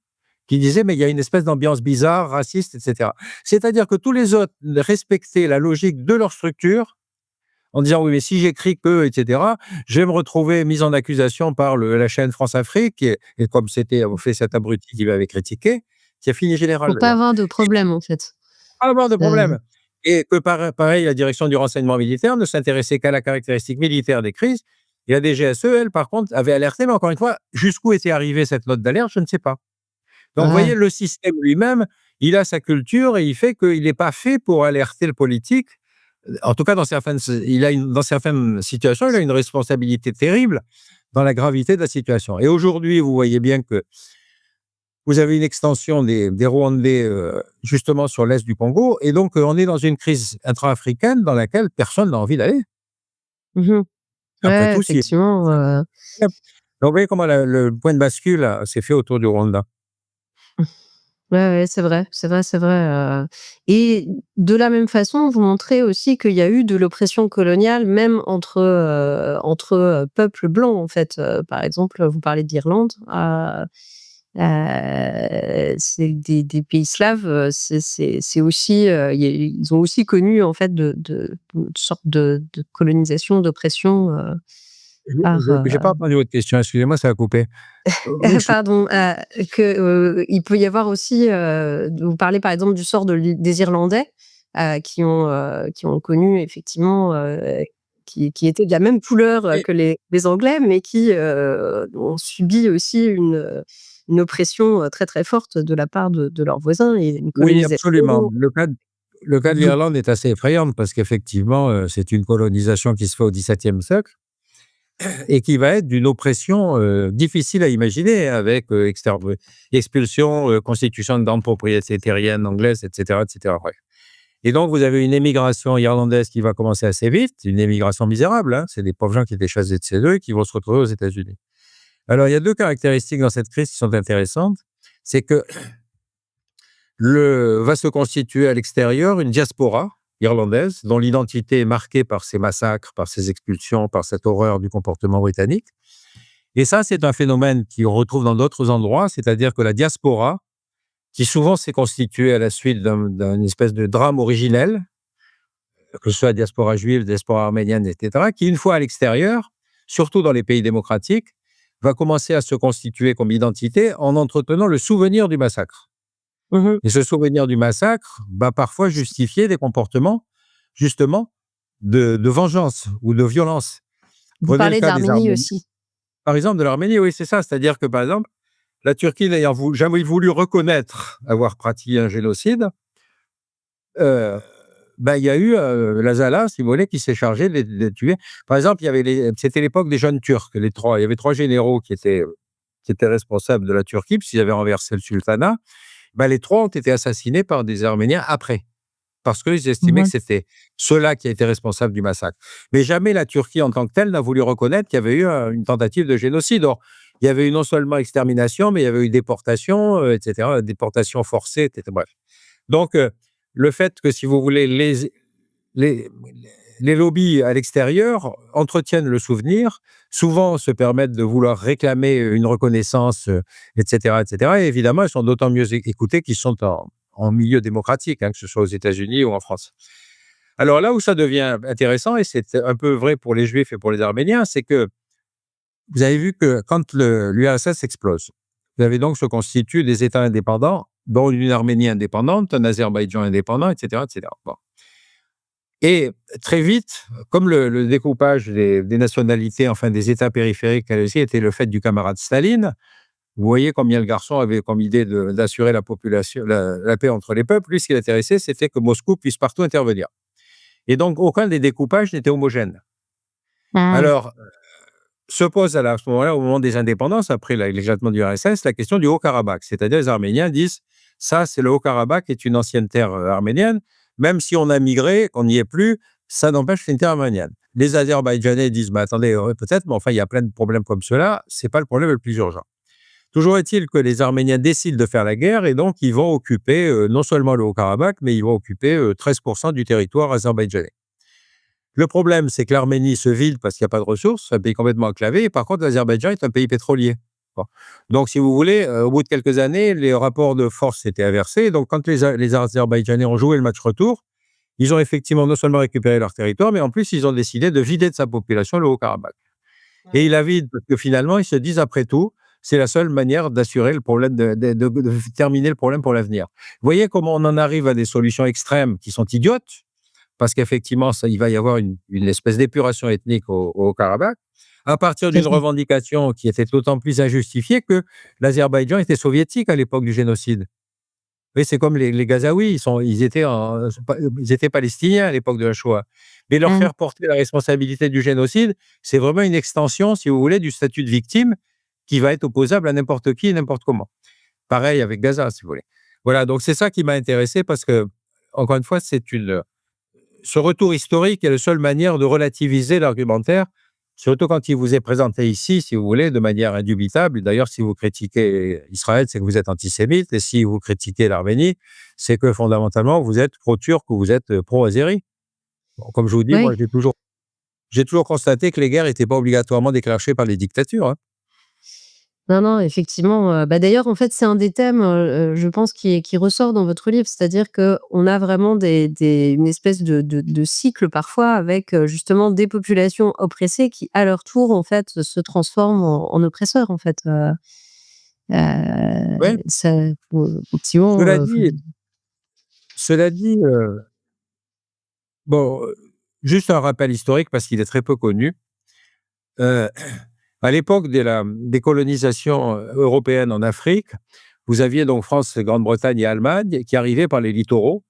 qui disait: «Mais il y a une espèce d'ambiance bizarre, raciste, et cetera». C'est-à-dire que tous les autres respectaient la logique de leur structure en disant: «Oui, mais si j'écris que» et cetera, je vais me retrouver mis en accusation par la chaîne France-Afrique et comme c'était en fait cet abruti qui m'avait critiqué. qui a fini général Pour pas d'ailleurs. avoir de problème, en fait. Pas avoir de Heu, problème. Et que pareil, la direction du renseignement militaire ne s'intéressait qu'à la caractéristique militaire des crises. Et la DGSE, elle, par contre, avait alerté, mais encore une fois, jusqu'où était arrivée cette note d'alerte, je ne sais pas. Donc, vous voyez, ouais. le système lui-même, il a sa culture et il fait qu'il n'est pas fait pour alerter le politique. En tout cas, dans certaines situations, il a une responsabilité terrible dans la gravité de la situation. Et aujourd'hui, vous voyez bien que vous avez une extension des Rwandais, justement sur l'est du Congo, et donc on est dans une crise intra-africaine dans laquelle personne n'a envie d'aller. Mmh. Après Ouais, tout, si effectivement, donc vous voyez comment le point de bascule s'est fait autour du Rwanda. ouais, ouais, c'est vrai, c'est vrai, c'est vrai, et de la même façon, vous montrez aussi qu'il y a eu de l'oppression coloniale même entre peuples blancs, en fait. Par exemple, vous parlez d'Irlande, c'est des pays slaves, c'est aussi, ils ont aussi connu, en fait, de une sorte de colonisation, d'oppression, par, J'ai pas entendu votre question, excusez-moi, ça a coupé. Oui, je pardon, il peut y avoir aussi, vous parlez par exemple du sort des Irlandais, qui ont connu effectivement, qui étaient de la même couleur, oui, que les Anglais, mais qui, ont subi aussi une oppression, très, très forte de la part de leurs voisins et une oui, absolument. colonisation. Le cas de Mmh. l'Irlande est assez effrayant parce qu'effectivement, c'est une colonisation qui se fait au XVIIe siècle et qui va être d'une oppression, difficile à imaginer avec, expulsion, constitution de propriété terrienne anglaise et cetera, ouais. Et donc vous avez une émigration irlandaise qui va commencer assez vite, une émigration misérable, hein. C'est des pauvres gens qui étaient chassés de chez eux et qui vont se retrouver aux États-Unis. Alors il y a 2 caractéristiques dans cette crise qui sont intéressantes. C'est que va se constituer à l'extérieur une diaspora irlandaise dont l'identité est marquée par ces massacres, par ces expulsions, par cette horreur du comportement britannique. Et ça, c'est un phénomène qu'on retrouve dans d'autres endroits, c'est-à-dire que la diaspora, qui souvent s'est constituée à la suite d'une espèce de drame originel, que ce soit la diaspora juive, la diaspora arménienne, etc., qui, une fois à l'extérieur, surtout dans les pays démocratiques, va commencer à se constituer comme identité en entretenant le souvenir du massacre. Mmh. Et ce souvenir du massacre va parfois justifier des comportements, justement, de vengeance ou de violence. Vous Prenez le parlez de cas des l'Arménie Arméniens. aussi. Par exemple, de l'Arménie, oui, c'est ça. C'est-à-dire que, par exemple, la Turquie n'ayant jamais voulu reconnaître avoir pratiqué un génocide, euh, ben, il y a eu l'Azala, si vous voulez, qui s'est chargé de tuer. Par exemple, c'était l'époque des jeunes Turcs, les trois. Il y avait 3 généraux qui étaient responsables de la Turquie, puisqu'ils avaient renversé le sultanat. Ben, les 3 ont été assassinés par des Arméniens après, parce qu'ils estimaient que Mmh. c'était ceux-là qui étaient responsables du massacre. Mais jamais la Turquie, en tant que telle, n'a voulu reconnaître qu'il y avait eu une tentative de génocide. Or, il y avait eu non seulement extermination, mais il y avait eu déportation, etc., déportation forcée, etc. Bref. Donc, le fait que, si vous voulez, les, les lobbies à l'extérieur entretiennent le souvenir, souvent se permettent de vouloir réclamer une reconnaissance, etc., etc. Et évidemment, elles sont d'autant mieux écoutées qu'ils sont en milieu démocratique, hein, que ce soit aux États-Unis ou en France. Alors là où ça devient intéressant, et c'est un peu vrai pour les Juifs et pour les Arméniens, c'est que vous avez vu que quand l'URSS explose, vous avez donc se constituent des États indépendants, dont une Arménie indépendante, un Azerbaïdjan indépendant, etc., etc. Bon. Et très vite, comme le découpage des nationalités, enfin des États périphériques, elle aussi, était le fait du camarade Staline, vous voyez combien le garçon avait comme idée d'assurer la paix entre les peuples. Lui, ce qui l'intéressait, c'était que Moscou puisse partout intervenir. Et donc, aucun des découpages n'était homogène. Ah. Alors, se pose à ce moment-là, au moment des indépendances, après l'éclatement du RSS, la question du Haut-Karabakh. C'est-à-dire, les Arméniens disent, ça, c'est le Haut-Karabakh, est une ancienne terre arménienne. Même si on a migré, qu'on n'y est plus, ça n'empêche que c'est une terre arménienne. Les Azerbaïdjanais disent, mais attendez, peut-être, mais enfin, il y a plein de problèmes comme cela. C'est pas le problème le plus urgent. Toujours est-il que les Arméniens décident de faire la guerre et donc ils vont occuper non seulement le Haut-Karabakh, mais ils vont occuper 13% du territoire azerbaïdjanais. Le problème, c'est que l'Arménie se vide parce qu'il n'y a pas de ressources, c'est un pays complètement enclavé, et par contre, l'Azerbaïdjan est un pays pétrolier. Bon. Donc, si vous voulez, au bout de quelques années, les rapports de force s'étaient inversés. Donc, quand les Azerbaïdjanais ont joué le match retour, ils ont effectivement non seulement récupéré leur territoire, mais en plus, ils ont décidé de vider de sa population le Haut-Karabakh. Et ils la vident parce que finalement, ils se disent, après tout, c'est la seule manière d'assurer le problème, de terminer le problème pour l'avenir. Vous voyez comment on en arrive à des solutions extrêmes qui sont idiotes, parce qu'effectivement, il va y avoir une espèce d'épuration ethnique au Karabakh, à partir C'est d'une ça. revendication qui était d'autant plus injustifiée que l'Azerbaïdjan était soviétique à l'époque du génocide. Oui, c'est comme les Gazaouis, ils étaient palestiniens à l'époque de la Shoah. Mais leur Mmh. faire porter la responsabilité du génocide, c'est vraiment une extension, si vous voulez, du statut de victime qui va être opposable à n'importe qui et n'importe comment. Pareil avec Gaza, si vous voulez. Voilà, donc c'est ça qui m'a intéressé parce que, encore une fois, ce retour historique est la seule manière de relativiser l'argumentaire, surtout quand il vous est présenté ici, si vous voulez, de manière indubitable. D'ailleurs, si vous critiquez Israël, c'est que vous êtes antisémite, et si vous critiquez l'Arménie, c'est que fondamentalement, vous êtes pro-turc ou vous êtes pro-azéri. Bon, comme je vous dis, moi, Oui. j'ai toujours constaté que les guerres n'étaient pas obligatoirement déclenchées par les dictatures, hein. Non, non, effectivement, d'ailleurs, en fait, c'est un des thèmes, je pense qui ressort dans votre livre. C'est-à-dire qu'on a vraiment une espèce de cycle parfois avec, justement des populations oppressées qui, à leur tour, en fait, se transforment en oppresseurs, en fait, Ouais. ça effectivement, Cela vous dit, cela dit, bon, juste un rappel historique parce qu'il est très peu connu. Heu, à l'époque des colonisations européennes en Afrique, vous aviez donc France, Grande-Bretagne et Allemagne qui arrivaient par les littoraux.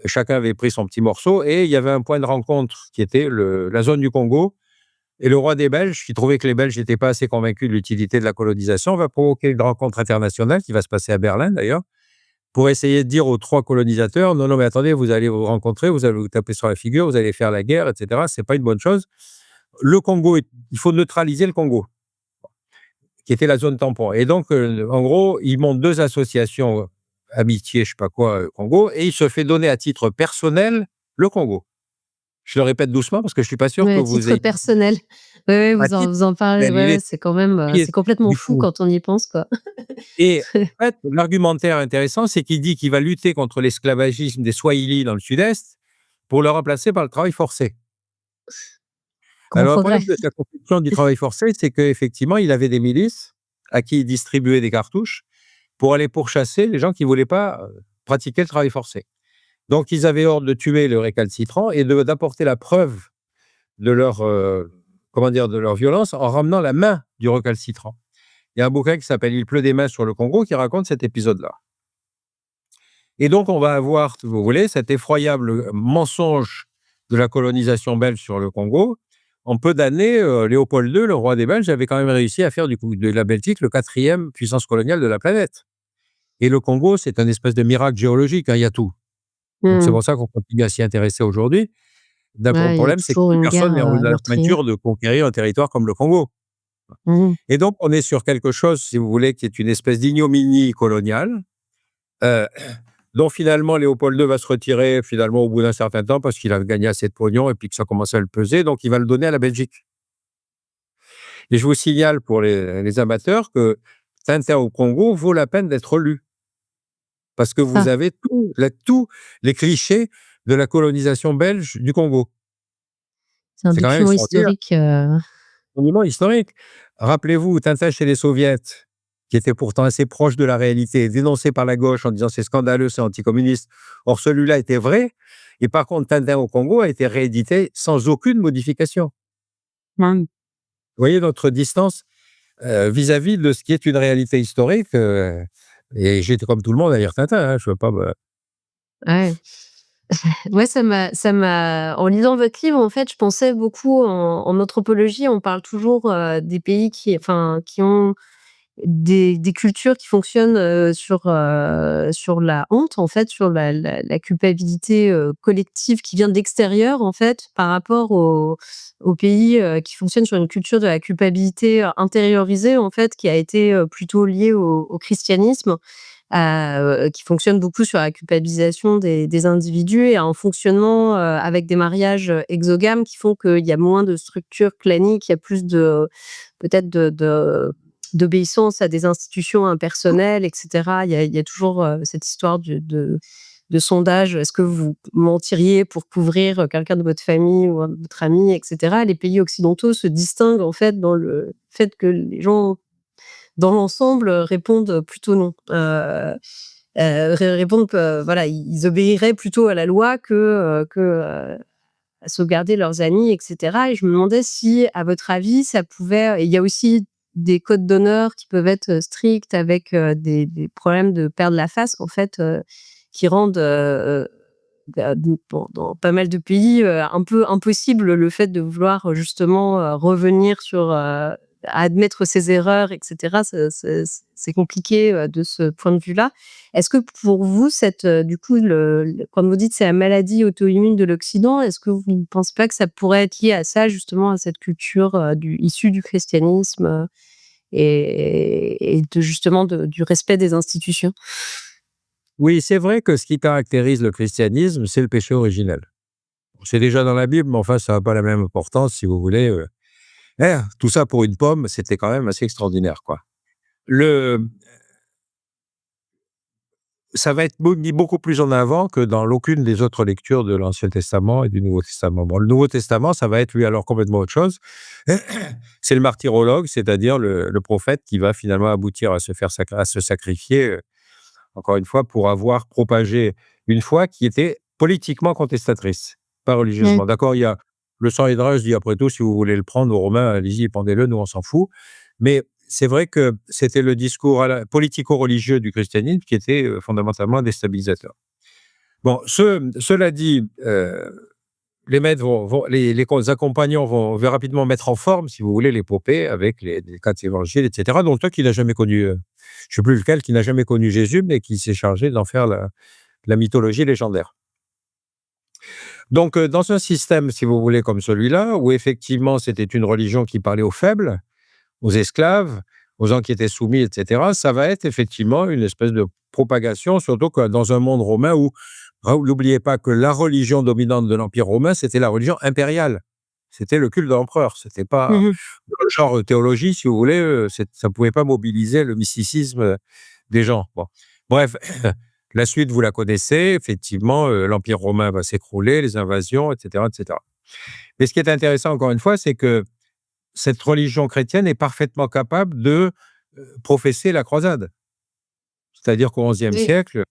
Chacun avait pris son petit morceau et il y avait un point de rencontre qui était la zone du Congo. Et le roi des Belges, qui trouvait que les Belges n'étaient pas assez convaincus de l'utilité de la colonisation, va provoquer une rencontre internationale qui va se passer à Berlin d'ailleurs, pour essayer de dire aux 3 colonisateurs: «Non, non, mais attendez, vous allez vous rencontrer, vous allez vous taper sur la figure, vous allez faire la guerre et cetera, c'est pas une bonne chose. Le Congo il faut neutraliser le Congo», qui était la zone tampon. Et donc, en gros, ils montent 2 associations, amitié, je sais pas quoi, Congo, et il se fait donner à titre personnel le Congo. Je le répète doucement parce que je suis pas sûr ouais, que à vous titre ayez personnel. Oui, oui, à vous en parlez, personnel, ouais, il ouais, est c'est quand même, c'est complètement du fou Congo. quand on y pense, quoi. Et en fait, l'argumentaire intéressant, c'est qu'il dit qu'il va lutter contre l'esclavagisme des Swahili dans le sud-est pour le remplacer par le travail forcé. Grand Alors, le progrès. problème de sa conception du travail forcé, c'est qu'effectivement, il avait des milices à qui il distribuait des cartouches pour aller pourchasser les gens qui ne voulaient pas pratiquer le travail forcé. Donc, ils avaient ordre de tuer le récalcitrant et d'apporter la preuve de leur, comment dire, de leur violence en ramenant la main du récalcitrant. Il y a un bouquin qui s'appelle Il pleut des mains sur le Congo qui raconte cet épisode-là. Et donc, on va avoir, si vous voulez, cet effroyable mensonge de la colonisation belge sur le Congo. En peu d'années, Léopold II, le roi des Belges, avait quand même réussi à faire de la Belgique le 4e puissance coloniale de la planète. Et le Congo, c'est un espèce de miracle géologique, hein, il y a tout. Donc, c'est Mmh. pour ça qu'on continue à s'y intéresser aujourd'hui. Le Ouais, il y a problème, c'est que toujours plus une personne guerre, n'est en la meurtrière. pointure de conquérir un territoire comme le Congo. Mmh. Et donc, on est sur quelque chose, si vous voulez, qui est une espèce d'ignominie coloniale. Euh, dont finalement Léopold II va se retirer finalement au bout d'un certain temps parce qu'il a gagné assez de pognon et puis que ça commence à le peser, donc il va le donner à la Belgique. Et je vous signale pour les amateurs que Tintin au Congo vaut la peine d'être lu parce que vous Ah, avez tous les clichés de la colonisation belge du Congo. c'est un C'est quand même document extraordinaire, historique, monument historique. Rappelez-vous, Tintin chez les Soviets, qui était pourtant assez proche de la réalité, dénoncé par la gauche en disant c'est scandaleux, c'est anticommuniste. Or, celui-là était vrai. Et par contre, Tintin au Congo a été réédité sans aucune modification. mmh, Vous voyez notre distance vis-à-vis de ce qui est une réalité historique. Et j'étais comme tout le monde à lire Tintin, hein, je ne veux pas ouais. Ouais, ça m'a en lisant votre livre, en fait, je pensais beaucoup en anthropologie, on parle toujours, des pays qui ont des cultures qui fonctionnent, sur la honte, en fait, sur la culpabilité, collective qui vient de l'extérieur, en fait, par rapport aux pays, qui fonctionnent sur une culture de la culpabilité, intériorisée, en fait, qui a été, plutôt liée au christianisme, qui fonctionne beaucoup sur la culpabilisation des individus et un fonctionnement, avec des mariages, exogames qui font qu'il y a moins de structures claniques, il y a plus de peut-être d'obéissance à des institutions impersonnelles et cetera. Il y a toujours, cette histoire de sondage. Est-ce que vous mentiriez pour couvrir, quelqu'un de votre famille ou un de votre ami et cetera? Les pays occidentaux se distinguent, en fait, dans le fait que les gens dans l'ensemble, répondent plutôt non. Répondent que, voilà, ils obéiraient plutôt à la loi que à sauvegarder leurs amis, et cetera. Et je me demandais si, à votre avis, ça pouvait. Et il y a aussi des codes d'honneur qui peuvent être stricts avec des problèmes de perdre la face, en fait, qui rendent dans pas mal de pays un peu impossible le fait de vouloir justement revenir sur admettre ses erreurs, etc. C'est compliqué de ce point de vue-là. Est-ce que pour vous, du coup, quand vous dites c'est la maladie auto-immune de l'Occident, est-ce que vous ne pensez pas que ça pourrait être lié à ça, justement, à cette culture issue du christianisme et justement du respect des institutions? Oui, c'est vrai que ce qui caractérise le christianisme, c'est le péché originel. C'est déjà dans la Bible, mais enfin, ça n'a pas la même importance, si vous voulez. Tout ça pour une pomme, c'était quand même assez extraordinaire, quoi. Le Ça va être mis beaucoup plus en avant que dans aucune des autres lectures de l'Ancien Testament et du Nouveau Testament. Bon, le Nouveau Testament, ça va être, lui, alors complètement autre chose. C'est le martyrologue, c'est-à-dire le prophète qui va finalement aboutir à se sacrifier, encore une fois, pour avoir propagé une foi qui était politiquement contestatrice, pas Mmh. religieusement. D'accord, il y a le sang hydrage dit: «Après tout, si vous voulez le prendre aux Romains, allez-y, pendez-le, nous, on s'en fout». Mais c'est vrai que c'était le discours politico-religieux du christianisme qui était, fondamentalement déstabilisateur. Bon, cela dit, les maîtres les accompagnants vont rapidement mettre en forme, si vous voulez, l'épopée avec les 4 évangiles, et cetera, dont un qui n'a jamais connu, je sais plus lequel, qui n'a jamais connu Jésus, mais qui s'est chargé d'en faire la mythologie légendaire. Donc, dans un système, si vous voulez, comme celui-là, où effectivement c'était une religion qui parlait aux faibles, aux esclaves, aux gens qui étaient soumis, et cetera, ça va être effectivement une espèce de propagation, surtout que dans un monde romain où, n'oubliez pas que la religion dominante de l'Empire romain, c'était la religion impériale. C'était le culte de l'empereur. C'était pas Mmh. dans le genre théologie, si vous voulez, ça pouvait pas mobiliser le mysticisme des gens. Bon. Bref, la suite, vous la connaissez. Effectivement, l'Empire romain va s'écrouler, les invasions, et cetera, et cetera. Mais ce qui est intéressant, encore une fois, c'est que cette religion chrétienne est parfaitement capable de professer la croisade. C'est-à-dire qu'au XIe Oui. siècle,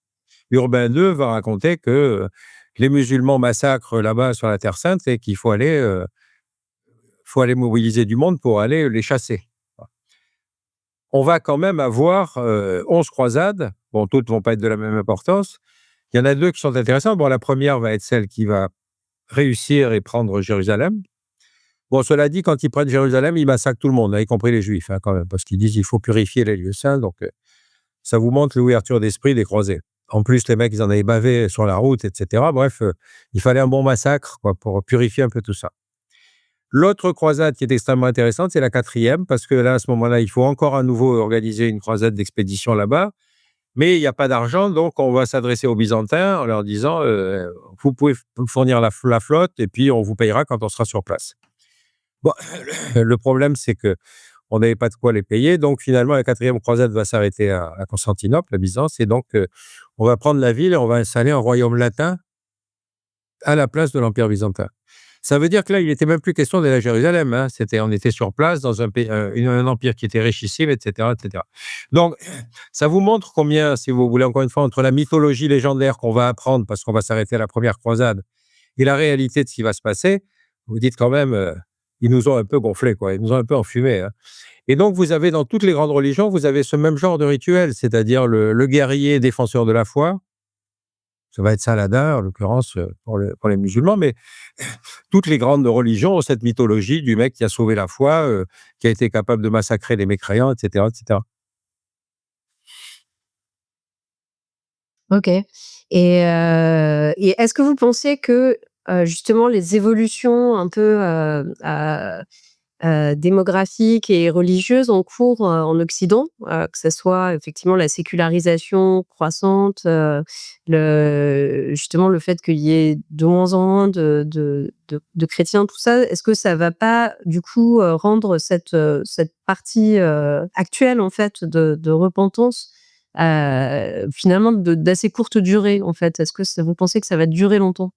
Urbain II va raconter que les musulmans massacrent là-bas sur la Terre Sainte et qu'il faut aller mobiliser du monde pour aller les chasser. On va quand même avoir 11 croisades. Bon, toutes ne vont pas être de la même importance. Il y en a 2 qui sont intéressantes. Bon, la première va être celle qui va réussir et prendre Jérusalem. Bon, cela dit, quand ils prennent Jérusalem, ils massacrent tout le monde, hein, y compris les Juifs, hein, quand même, parce qu'ils disent il faut purifier les lieux saints. Donc, ça vous montre l'ouverture d'esprit des croisés. En plus, les mecs, ils en avaient bavé sur la route, et cetera. Bref, il fallait un bon massacre, quoi, pour purifier un peu tout ça. L'autre croisade qui est extrêmement intéressante, c'est la 4e, parce que là, à ce moment-là, il faut encore à nouveau organiser une croisade d'expédition là-bas, mais il n'y a pas d'argent, donc on va s'adresser aux Byzantins en leur disant vous pouvez fournir la flotte et puis on vous payera quand on sera sur place. Bon, le problème, c'est que on n'avait pas de quoi les payer, donc finalement, la 4e croisade va s'arrêter à Constantinople, à Byzance, et donc on va prendre la ville et on va installer un royaume latin à la place de l'Empire byzantin. Ça veut dire que là, il n'était même plus question d'aller à Jérusalem, hein. On était sur place dans un empire qui était richissime, et cetera, et cetera. Donc, ça vous montre combien, si vous voulez, encore une fois, entre la mythologie légendaire qu'on va apprendre parce qu'on va s'arrêter à la première croisade et la réalité de ce qui va se passer, vous dites quand même, ils nous ont un peu gonflés, quoi. Ils nous ont un peu enfumés, hein. Et donc, vous avez dans toutes les grandes religions, vous avez ce même genre de rituel, c'est-à-dire le guerrier défenseur de la foi. Ça va être Saladin, en l'occurrence, pour les musulmans, mais toutes les grandes religions ont cette mythologie du mec qui a sauvé la foi, qui a été capable de massacrer les mécréants, et cetera, et cetera. OK. Et est-ce que vous pensez que, justement les évolutions un peu, démographiques et religieuses en cours, en Occident, que ça soit effectivement la sécularisation croissante, justement le fait qu'il y ait de moins en moins de chrétiens, tout ça, est-ce que ça va pas du coup, rendre cette partie, actuelle en fait de repentance, finalement d'assez courte durée en fait? Est-ce que vous pensez que ça va durer longtemps,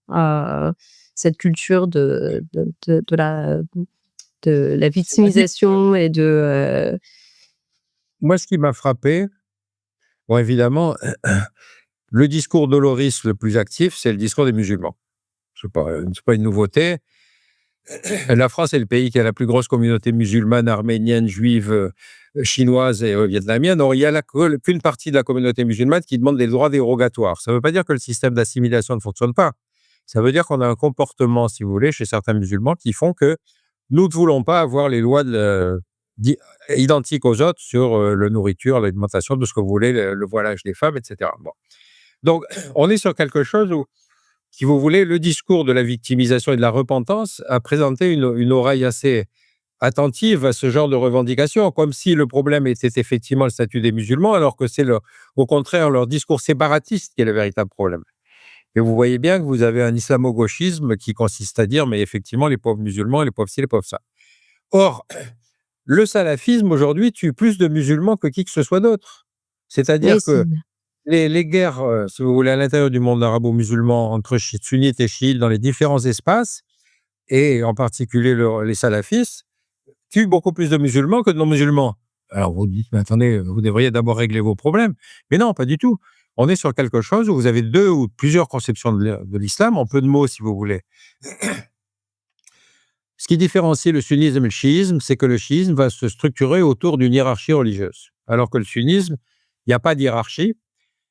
cette culture de la C'est-à-dire que victimisation et moi, ce qui m'a frappé, bon, évidemment, le discours doloriste le plus actif, c'est le discours des musulmans. C'est pas une nouveauté. La France est le pays qui a la plus grosse communauté musulmane, arménienne, juive, chinoise et vietnamienne. Or, il y a qu'une partie de la communauté musulmane qui demande des droits dérogatoires. Ça ne veut pas dire que le système d'assimilation ne fonctionne pas. Ça veut dire qu'on a un comportement, si vous voulez, chez certains musulmans qui font que nous ne voulons pas avoir les lois identiques aux autres sur la nourriture, l'alimentation, tout ce que vous voulez, le voilage des femmes, etc. Bon. Donc, on est sur quelque chose où, si vous voulez, le discours de la victimisation et de la repentance a présenté une oreille assez attentive à ce genre de revendications, comme si le problème était effectivement le statut des musulmans, alors que c'est au contraire leur discours séparatiste qui est le véritable problème. Et vous voyez bien que vous avez un islamo-gauchisme qui consiste à dire, mais effectivement, les pauvres musulmans, les pauvres ci, les pauvres ça. Or, le salafisme aujourd'hui tue plus de musulmans que qui que ce soit d'autre. Oui, C'est-à-dire c'est que les guerres, si vous voulez, à l'intérieur du monde arabo-musulman, entre sunnites et chiites dans les différents espaces, et en particulier les salafistes, tuent beaucoup plus de musulmans que de non-musulmans. Alors vous dites, mais attendez, vous devriez d'abord régler vos problèmes. Mais non, pas du tout. On est sur quelque chose où vous avez 2 ou plusieurs conceptions de l'islam, en peu de mots, si vous voulez. Ce qui différencie le sunnisme et le chiisme, c'est que le chiisme va se structurer autour d'une hiérarchie religieuse, alors que le sunnisme, il n'y a pas de hiérarchie.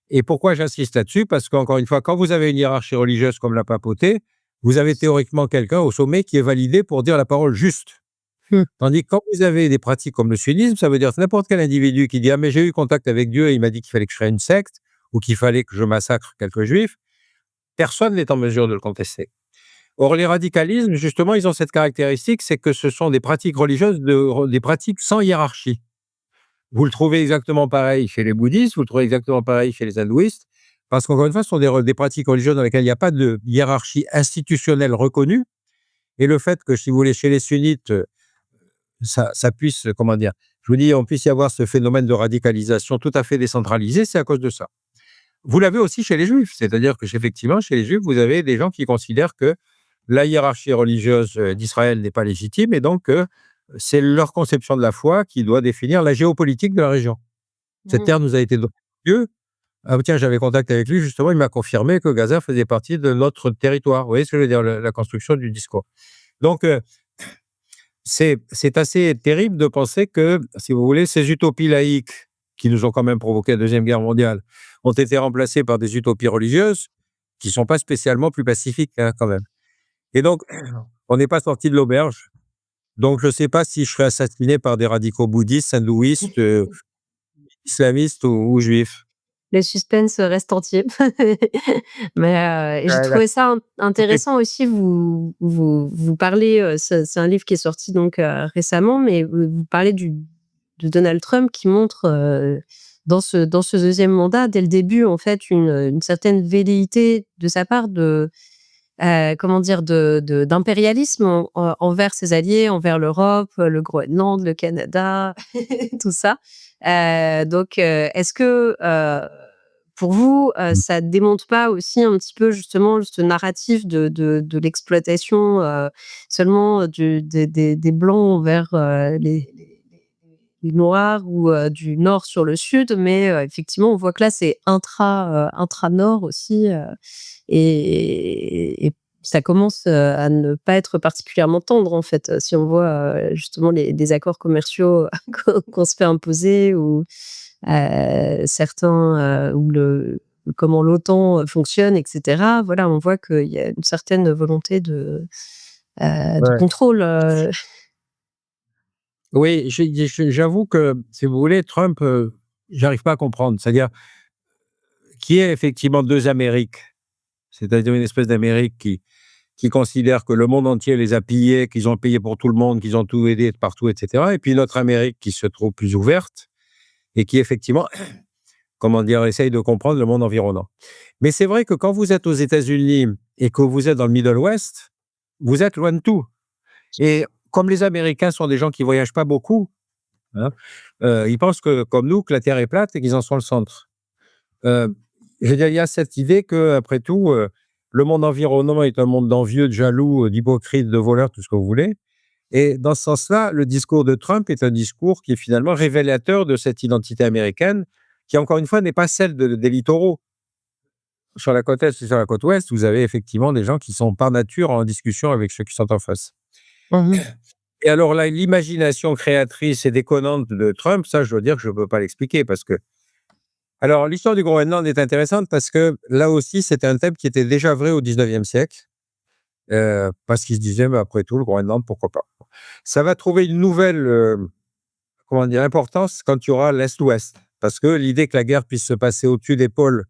Et pourquoi j'insiste là-dessus? Parce qu'encore une fois, quand vous avez une hiérarchie religieuse comme la papauté, vous avez théoriquement quelqu'un au sommet qui est validé pour dire la parole juste. mmh. Tandis que quand vous avez des pratiques comme le sunnisme, ça veut dire que n'importe quel individu qui dit: «Ah mais j'ai eu contact avec Dieu et il m'a dit qu'il fallait que je crée une secte ou qu'il fallait que je massacre quelques juifs», personne n'est en mesure de le contester. Or les radicalismes, justement, ils ont cette caractéristique, c'est que ce sont des pratiques religieuses, des pratiques sans hiérarchie. Vous le trouvez exactement pareil chez les bouddhistes, vous le trouvez exactement pareil chez les hindouistes, parce qu'encore une fois, ce sont des pratiques religieuses dans lesquelles il n'y a pas de hiérarchie institutionnelle reconnue. Et le fait que, si vous voulez, chez les sunnites, ça puisse, comment dire, je vous dis, on puisse y avoir ce phénomène de radicalisation tout à fait décentralisé, c'est à cause de ça. Vous l'avez aussi chez les juifs, c'est-à-dire que, effectivement, chez les juifs, vous avez des gens qui considèrent que la hiérarchie religieuse d'Israël n'est pas légitime et donc c'est leur conception de la foi qui doit définir la géopolitique de la région. Cette Mmh. terre nous a été donnée par Dieu. Ah tiens, j'avais contact avec lui, justement, il m'a confirmé que Gaza faisait partie de notre territoire. Vous voyez ce que je veux dire? La construction du discours. Donc, c'est assez terrible de penser que, si vous voulez, ces utopies laïques qui nous ont quand même provoqué la Deuxième Guerre mondiale ont été remplacées par des utopies religieuses qui ne sont pas spécialement plus pacifiques, hein, quand même. Et donc, on n'est pas sorti de l'auberge. Donc, je ne sais pas si je serais assassiné par des radicaux bouddhistes, hindouistes, islamistes ou juifs. Le suspense reste entier. Mais et j'ai trouvé ça intéressant aussi, vous parlez, c'est un livre qui est sorti donc récemment, mais vous parlez de Donald Trump qui montre, dans ce 2e mandat, dès le début, en fait, une certaine velléité de sa part de, comment dire? D'impérialisme envers ses alliés, envers l'Europe, le Groenland, le Canada, tout ça. Donc, est-ce que, pour vous, ça démonte pas aussi un petit peu justement ce narratif de l'exploitation, seulement des blancs envers, les noirs ou, du nord sur le sud, mais, effectivement, on voit que là, c'est intra-nord aussi, et ça commence, à ne pas être particulièrement tendre, en fait, si on voit, justement les accords commerciaux qu'on se fait imposer ou, certains, ou comment l'OTAN fonctionne et cetera. Voilà, on voit qu'il y a une certaine volonté de Ouais. contrôle, Oui, j'avoue que, si vous voulez, Trump, j'arrive pas à comprendre. C'est-à-dire qu'il y ait effectivement 2 Amériques, c'est-à-dire une espèce d'Amérique qui considère que le monde entier les a pillés, qu'ils ont payé pour tout le monde, qu'ils ont tout aidé de partout, et cetera. Et puis notre Amérique qui se trouve plus ouverte et qui effectivement, comment dire, essaye de comprendre le monde environnant. Mais c'est vrai que quand vous êtes aux États-Unis et que vous êtes dans le Middle West, vous êtes loin de tout. Et comme les Américains sont des gens qui voyagent pas beaucoup, hein, ils pensent que, comme nous, que la Terre est plate et qu'ils en sont le centre. Heu, je veux dire, il y a cette idée qu'après tout, le monde environnant est un monde d'envieux, de jaloux, d'hypocrites, de voleurs, tout ce que vous voulez. Et dans ce sens-là, le discours de Trump est un discours qui est finalement révélateur de cette identité américaine, qui, encore une fois, n'est pas celle des littoraux. Sur la côte est et sur la côte ouest, vous avez effectivement des gens qui sont par nature en discussion avec ceux qui sont en face. Mmh. Et alors là, l'imagination créatrice et déconnante de Trump, ça, je dois dire que je ne peux pas l'expliquer parce que... Alors, l'histoire du Groenland est intéressante parce que là aussi, c'était un thème qui était déjà vrai au 19e siècle, parce qu'il se disait, mais après tout, le Groenland, pourquoi pas. Ça va trouver une nouvelle comment dire, importance quand il y aura l'Est-Ouest. Parce que l'idée que la guerre puisse se passer au-dessus des pôles,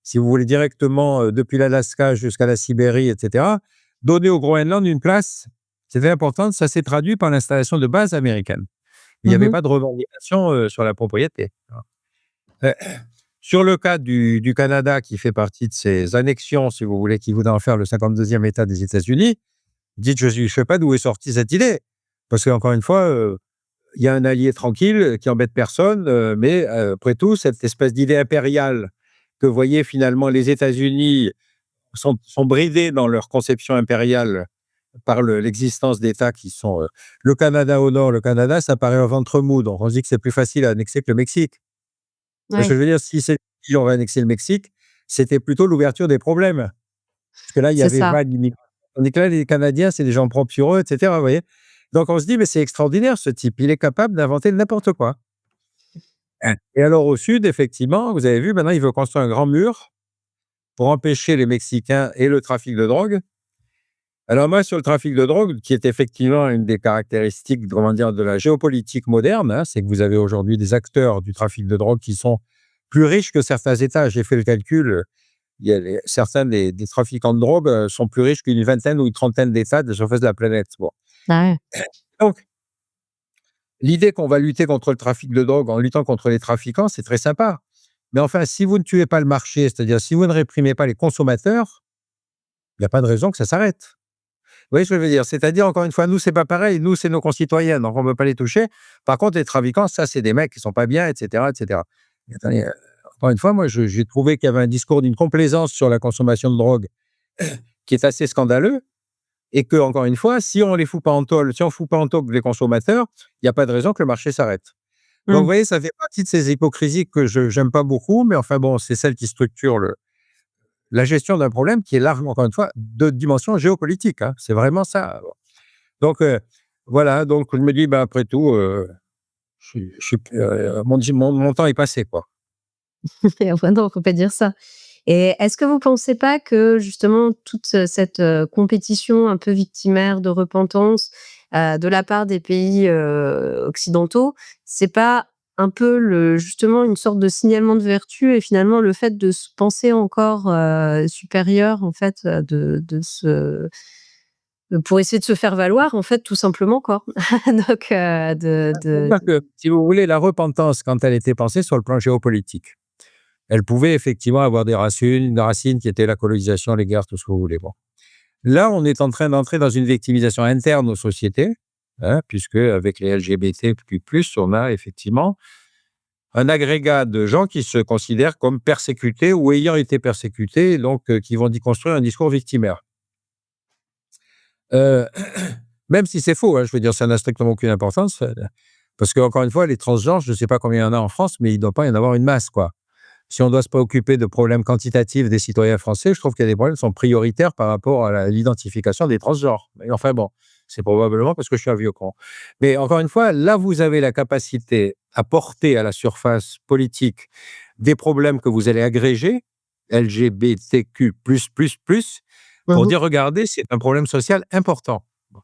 si vous voulez, directement depuis l'Alaska jusqu'à la Sibérie, etc., donner au Groenland une place, c'était important. Ça s'est traduit par l'installation de bases américaines. Il n'y avait Mmh. pas de revendication sur la propriété. Euh, Sur le cas du Canada, qui fait partie de ces annexions, si vous voulez, qui voudrait en faire le 52e État des États-Unis, dites, je ne sais pas d'où est sortie cette idée. Parce qu'encore une fois, il y a un allié tranquille qui embête personne, mais après tout, cette espèce d'idée impériale que voyez finalement les États-Unis sont bridés dans leur conception impériale par l'existence d'États qui sont le Canada au nord. Le Canada, ça paraît un ventre mou, donc on se dit que c'est plus facile à annexer que le Mexique. Parce que Ouais, je veux dire, si on va annexer le Mexique, c'était plutôt l'ouverture des problèmes. Parce que là, il y c'est avait ça. vagues d'immigration. Tandis que là, les Canadiens, c'est des gens propres sur eux, etc. Vous voyez. Donc on se dit, mais c'est extraordinaire ce type. Il est capable d'inventer n'importe quoi. Hein. Et alors au sud, effectivement, vous avez vu, maintenant, il veut construire un grand mur pour empêcher les Mexicains et le trafic de drogue. Alors moi, sur le trafic de drogue, qui est effectivement une des caractéristiques, comment dire, de la géopolitique moderne, hein, c'est que vous avez aujourd'hui des acteurs du trafic de drogue qui sont plus riches que certains États. J'ai fait le calcul. Il y a certains des trafiquants de drogue sont plus riches qu'une vingtaine ou une trentaine d'États de la surface de la planète. Bon. Ah ouais. Donc, l'idée qu'on va lutter contre le trafic de drogue en luttant contre les trafiquants, c'est très sympa. Mais enfin, si vous ne tuez pas le marché, c'est-à-dire si vous ne réprimez pas les consommateurs, il n'y a pas de raison que ça s'arrête. Vous voyez ce que je veux dire? C'est-à-dire, encore une fois, nous, c'est pas pareil. Nous, c'est nos concitoyens, donc on ne peut pas les toucher. Par contre, les trafiquants, ça, c'est des mecs qui sont pas bien, etc., etc. Mais attendez, encore une fois, moi, j'ai trouvé qu'il y avait un discours d'une complaisance sur la consommation de drogue qui est assez scandaleux et que, encore une fois, si on les fout pas en tôle, si on fout pas en tôle les consommateurs, il n'y a pas de raison que le marché s'arrête. Donc, vous Mmh. voyez, ça fait partie de ces hypocrisies que je j'aime pas beaucoup, mais enfin bon, c'est celle qui structure la gestion d'un problème qui est largement, encore une fois, de dimension géopolitique, hein. C'est vraiment ça. Donc, voilà, donc je me dis, bah, après tout, mon temps est passé, quoi. Ouais, non, faut pas dire ça. Et est-ce que vous pensez pas que justement toute cette, compétition un peu victimaire de repentance, de la part des pays, occidentaux, c'est pas un peu justement une sorte de signalement de vertu et finalement le fait de se penser encore, supérieur en fait, pour essayer de se faire valoir en fait tout simplement quoi? Donc C'est-à-dire que, si vous voulez, la repentance, quand elle était pensée sur le plan géopolitique, elle pouvait effectivement avoir des racines qui étaient la colonisation, les guerres, tout ce que vous voulez. Bon. Là, on est en train d'entrer dans une victimisation interne aux sociétés, hein, puisque avec les LGBT+, on a effectivement un agrégat de gens qui se considèrent comme persécutés ou ayant été persécutés, donc qui vont y construire un discours victimaire. Heu, Même si c'est faux, hein, je veux dire, ça n'a strictement aucune importance, parce qu'encore une fois, les transgenres, je ne sais pas combien il y en a en France, mais il ne doit pas y en avoir une masse, quoi. Si on doit se préoccuper de problèmes quantitatifs des citoyens français, je trouve qu'il y a des problèmes qui sont prioritaires par rapport à l'identification des transgenres. Mais enfin bon, c'est probablement parce que je suis un vieux con. Mais encore une fois, là, vous avez la capacité à porter à la surface politique des problèmes que vous allez agréger, LGBTQ++, pour mmh. dire: «Regardez, c'est un problème social important». Bon.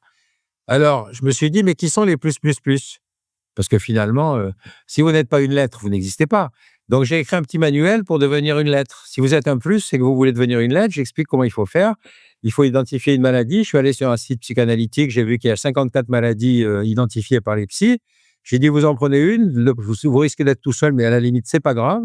Alors, je me suis dit: «Mais qui sont les plus, plus, plus?» Parce que finalement, si vous n'êtes pas une lettre, vous n'existez pas. Donc j'ai écrit un petit manuel pour devenir une lettre. Si vous êtes un plus, c'est que vous voulez devenir une lettre, j'explique comment il faut faire. Il faut identifier une maladie. Je suis allé sur un site psychanalytique, j'ai vu qu'il y a 54 maladies, identifiées par les psys. J'ai dit: «Vous en prenez une, vous risquez d'être tout seul, mais à la limite, c'est pas grave.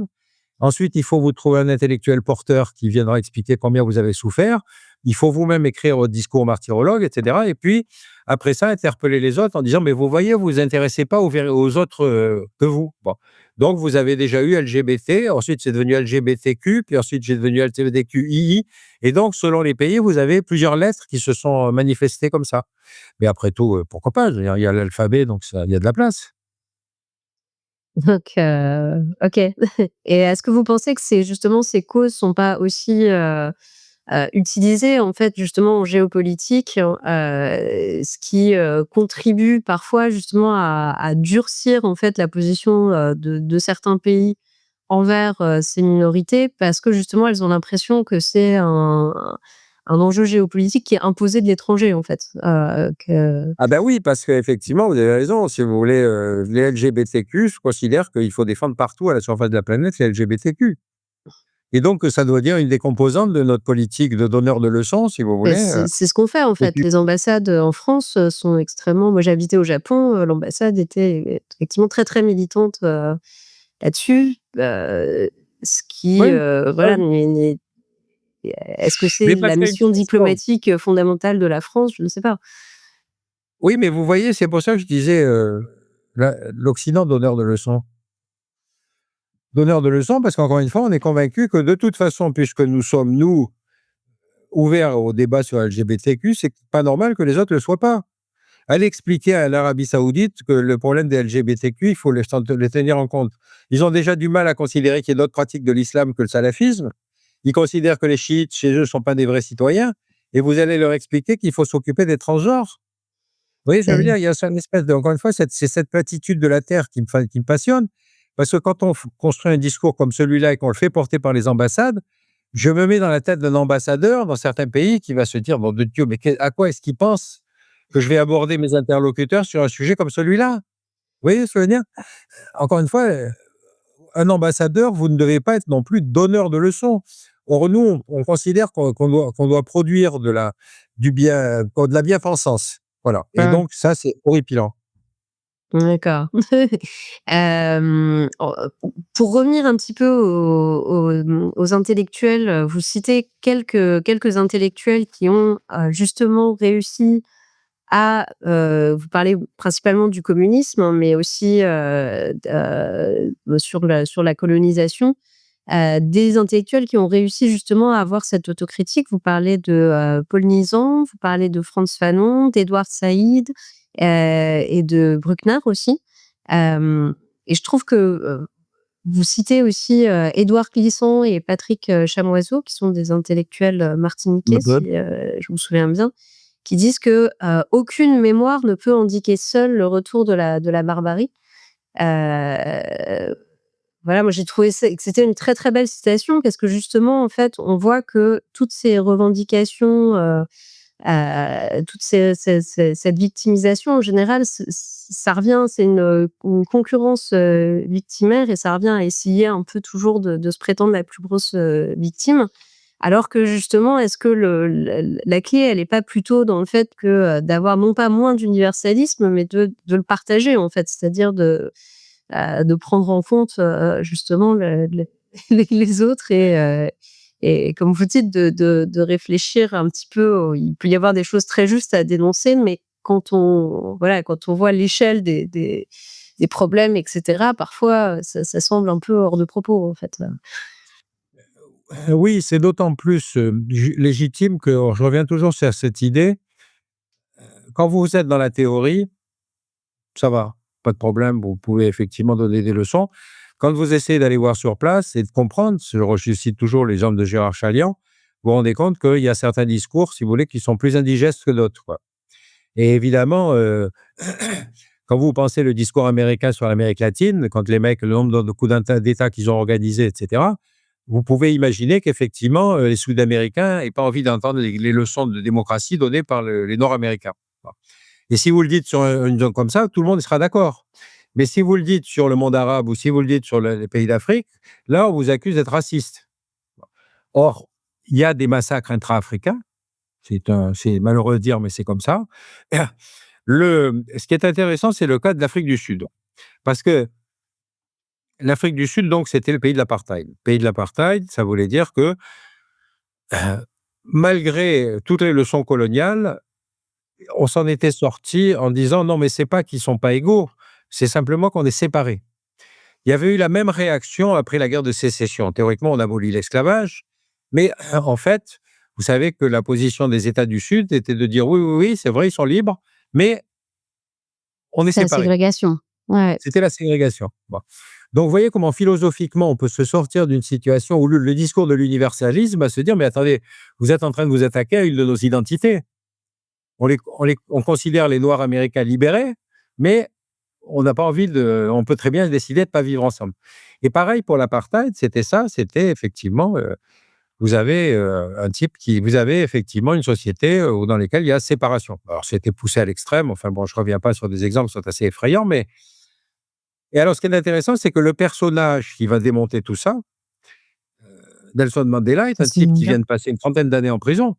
Ensuite, il faut vous trouver un intellectuel porteur qui viendra expliquer combien vous avez souffert. Il faut vous-même écrire votre discours martyrologue, etc. Et puis, après ça, interpeller les autres en disant, mais vous voyez, vous vous intéressez pas aux autres que vous. Bon. Donc, vous avez déjà eu LGBT, ensuite c'est devenu LGBTQ, puis ensuite c'est devenu LGBTQII. Et donc, selon les pays, vous avez plusieurs lettres qui se sont manifestées comme ça. Mais après tout, pourquoi pas? Je veux dire, il y a l'alphabet, donc il y a de la place. Donc, OK. Et est-ce que vous pensez que justement ces causes sont pas aussi, utilisées en fait justement en géopolitique, ce qui, contribue parfois justement à durcir en fait la position, de certains pays envers, ces minorités parce que justement elles ont l'impression que c'est un enjeu géopolitique qui est imposé de l'étranger en fait, que Ah ben oui, parce qu'effectivement, vous avez raison. Si vous voulez, les LGBTQ, je considère qu'il faut défendre partout à la surface de la planète les LGBTQ. Et donc, ça doit dire une des composantes de notre politique de donneur de leçons, si vous beh, voulez. c'est ce qu'on fait en Et fait. puis Les ambassades, en France, sont extrêmement moi j'habitais au Japon, l'ambassade était effectivement très, très militante, là-dessus, ce qui, oui, voilà ouais. n'est est-ce que c'est Mais parce la qu'il y a une mission question. diplomatique, fondamentale de la France? Je ne sais pas. Oui, mais vous voyez, c'est pour ça que je disais, l'Occident donneur de leçons. Donneur de leçons parce qu'encore une fois, on est convaincu que de toute façon, puisque nous sommes, nous, ouverts au débat sur LGBTQ, c'est pas normal que les autres ne le soient pas. Allez expliquer à l'Arabie Saoudite que le problème des LGBTQ, il faut les tenir en compte. Ils ont déjà du mal à considérer qu'il y a d'autres pratiques de l'islam que le salafisme. Ils considèrent que les chiites, chez eux, ne sont pas des vrais citoyens. Et vous allez leur expliquer qu'il faut s'occuper des transgenres. Vous voyez, je veux C'est dire, il y a une espèce de, encore une fois, c'est cette platitude de la Terre qui me passionne. Parce que quand on construit un discours comme celui-là et qu'on le fait porter par les ambassades, je me mets dans la tête d'un ambassadeur dans certains pays qui va se dire, bon, de Dieu, mais à quoi est-ce qu'il pense que je vais aborder mes interlocuteurs sur un sujet comme celui-là? Vous voyez ce que je veux dire? Encore une fois, un ambassadeur, vous ne devez pas être non plus donneur de leçons. Or, nous, on considère qu'on doit produire du bien, de la bien-pensance. Voilà. Et mmh, donc, ça, c'est horripilant. d'accord. Oh, pour revenir un petit peu aux intellectuels, vous citez quelques intellectuels qui ont, justement réussi à, vous parlez principalement du communisme, hein, mais aussi, sur la colonisation, des intellectuels qui ont réussi justement à avoir cette autocritique. Vous parlez de, Paul Nizan, vous parlez de Frantz Fanon, d'Edward Saïd, et de Bruckner aussi. Hem et je trouve que, vous citez aussi, Édouard Glissant et Patrick, Chamoiseau qui sont des intellectuels, martiniquais Mmh. si, je me souviens bien, qui disent que, aucune mémoire ne peut indiquer seule le retour de la barbarie. Heu, voilà, moi j'ai trouvé que c'était une très, très belle citation parce que justement, en fait, on voit que toutes ces revendications, toute cette victimisation en général, ça revient, c'est une concurrence, victimaire et ça revient à essayer un peu toujours de se prétendre la plus grosse, victime. Alors que justement, est-ce que la clé, elle est pas plutôt dans le fait que, d'avoir non pas moins d'universalisme, mais de le partager en fait? C'est-à-dire de prendre en compte, justement les autres et comme vous dites de réfléchir un petit peu il peut y avoir des choses très justes à dénoncer, mais quand on voit l'échelle des problèmes et cetera, parfois, ça semble un peu hors de propos, en fait. Oui, c'est d'autant plus, légitime que je reviens toujours sur cette idée, quand vous êtes dans la théorie, ça va, pas de problème, vous pouvez effectivement donner des leçons. Quand vous essayez d'aller voir sur place et de comprendre, je cite toujours l'exemple de Gérard Chaliand, vous vous rendez compte qu'il y a certains discours, si vous voulez, qui sont plus indigestes que d'autres, quoi. Et évidemment, quand vous pensez le discours américain sur l'Amérique latine, quand les mecs, le nombre de coups d'État qu'ils ont organisés, et cetera, vous pouvez imaginer qu'effectivement, les Sud-Américains n'aient pas envie d'entendre les leçons de démocratie données par les Nord-Américains. Bon. Et si vous le dites sur une zone comme ça, tout le monde sera d'accord. Mais si vous le dites sur le monde arabe ou si vous le dites sur les pays d'Afrique, là, on vous accuse d'être raciste. Or, il y a des massacres intra-africains. C'est malheureux de dire, mais c'est comme ça. Ce qui est intéressant, c'est le cas de l'Afrique du Sud. Parce que l'Afrique du Sud, donc, c'était le pays de l'apartheid. Le pays de l'apartheid, ça voulait dire que, malgré toutes les leçons coloniales, on s'en était sorti en disant: «Non, mais c'est pas qu'ils sont pas égaux, c'est simplement qu'on est séparés». Il y avait eu la même réaction après la guerre de Sécession. Théoriquement, on abolit l'esclavage, mais en fait, vous savez que la position des États du Sud était de dire: «Oui, oui, oui, c'est vrai, ils sont libres, mais on est C'est la séparés». ségrégation. Ouais. C'était la ségrégation. Bon. Donc, vous voyez comment philosophiquement, on peut se sortir d'une situation où le discours de l'universalisme va se dire: «Mais attendez, vous êtes en train de vous attaquer à une de nos identités. On considère les Noirs américains libérés, mais on n'a pas envie on peut très bien décider de ne pas vivre ensemble». Et pareil pour l'apartheid, c'était ça, c'était effectivement, vous avez, vous avez effectivement une société, dans laquelle il y a séparation. Alors c'était poussé à l'extrême, enfin bon, je ne reviens pas sur des exemples qui sont assez effrayants, mais et alors ce qui est intéressant, c'est que le personnage qui va démonter tout ça, Nelson Mandela est un C'est type qui bien. vient de passer une trentaine d'années en prison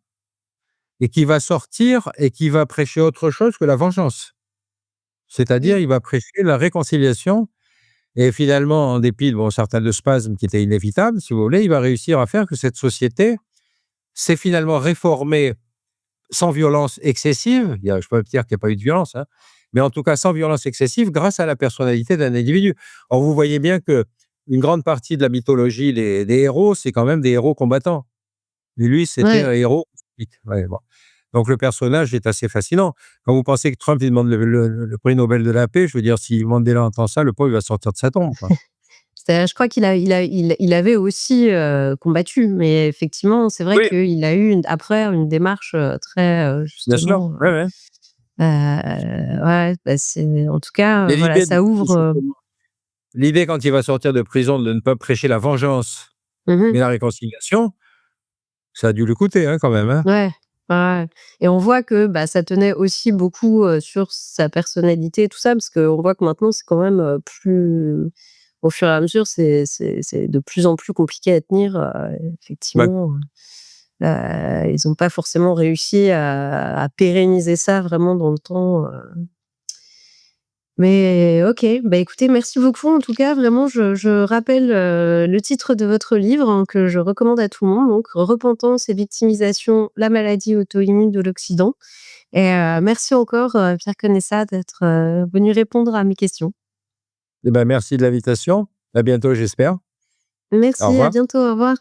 et qui va sortir et qui va prêcher autre chose que la vengeance. C'est-à-dire, Oui. il va prêcher la réconciliation et finalement, en dépit de certains de spasmes qui étaient inévitables, si vous voulez, il va réussir à faire que cette société s'est finalement réformée sans violence excessive. Je ne peux pas dire qu'il n'y a pas eu de violence, hein, mais en tout cas sans violence excessive grâce à la personnalité d'un individu. Or, vous voyez bien que une grande partie de la mythologie des héros, c'est quand même des héros combattants. Et lui, c'était un Ouais. héros. Ouais, bon. Donc le personnage est assez fascinant. Quand vous pensez que Trump, il demande le prix Nobel de la paix, je veux dire, si Mandela entend ça, le pauvre, il va sortir de sa tombe, quoi. Je crois qu'il avait aussi, combattu, mais effectivement, c'est vrai Oui, qu'il a eu après une démarche, très, bien sûr. justement, Ouais, ouais. ouais, bah, c'est en tout cas, Mais voilà, l'idée ça ouvre, l'idée quand il va sortir de prison de ne pas prêcher la vengeance, mmh mh. mais la réconciliation, ça a dû lui coûter, hein, quand même, hein. Ouais, ouais, ouais, et on voit que, bah, ça tenait aussi beaucoup, sur sa personnalité et tout ça, parce qu'on voit que maintenant c'est quand même, plus au fur et à mesure, c'est de plus en plus compliqué à tenir, Bah, effectivement, ils ont pas forcément réussi à pérenniser ça vraiment dans le temps, mais OK, bah, écoutez, merci beaucoup en tout cas. Vraiment, je rappelle, le titre de votre livre, hein, que je recommande à tout le monde, donc «Repentance et victimisation, la maladie auto-immune de l'Occident», et merci encore, Pierre Conessa d'être, venu répondre à mes questions. eh ben, merci de l'invitation. À bientôt, j'espère. Au Merci, à revoir. bientôt, au revoir.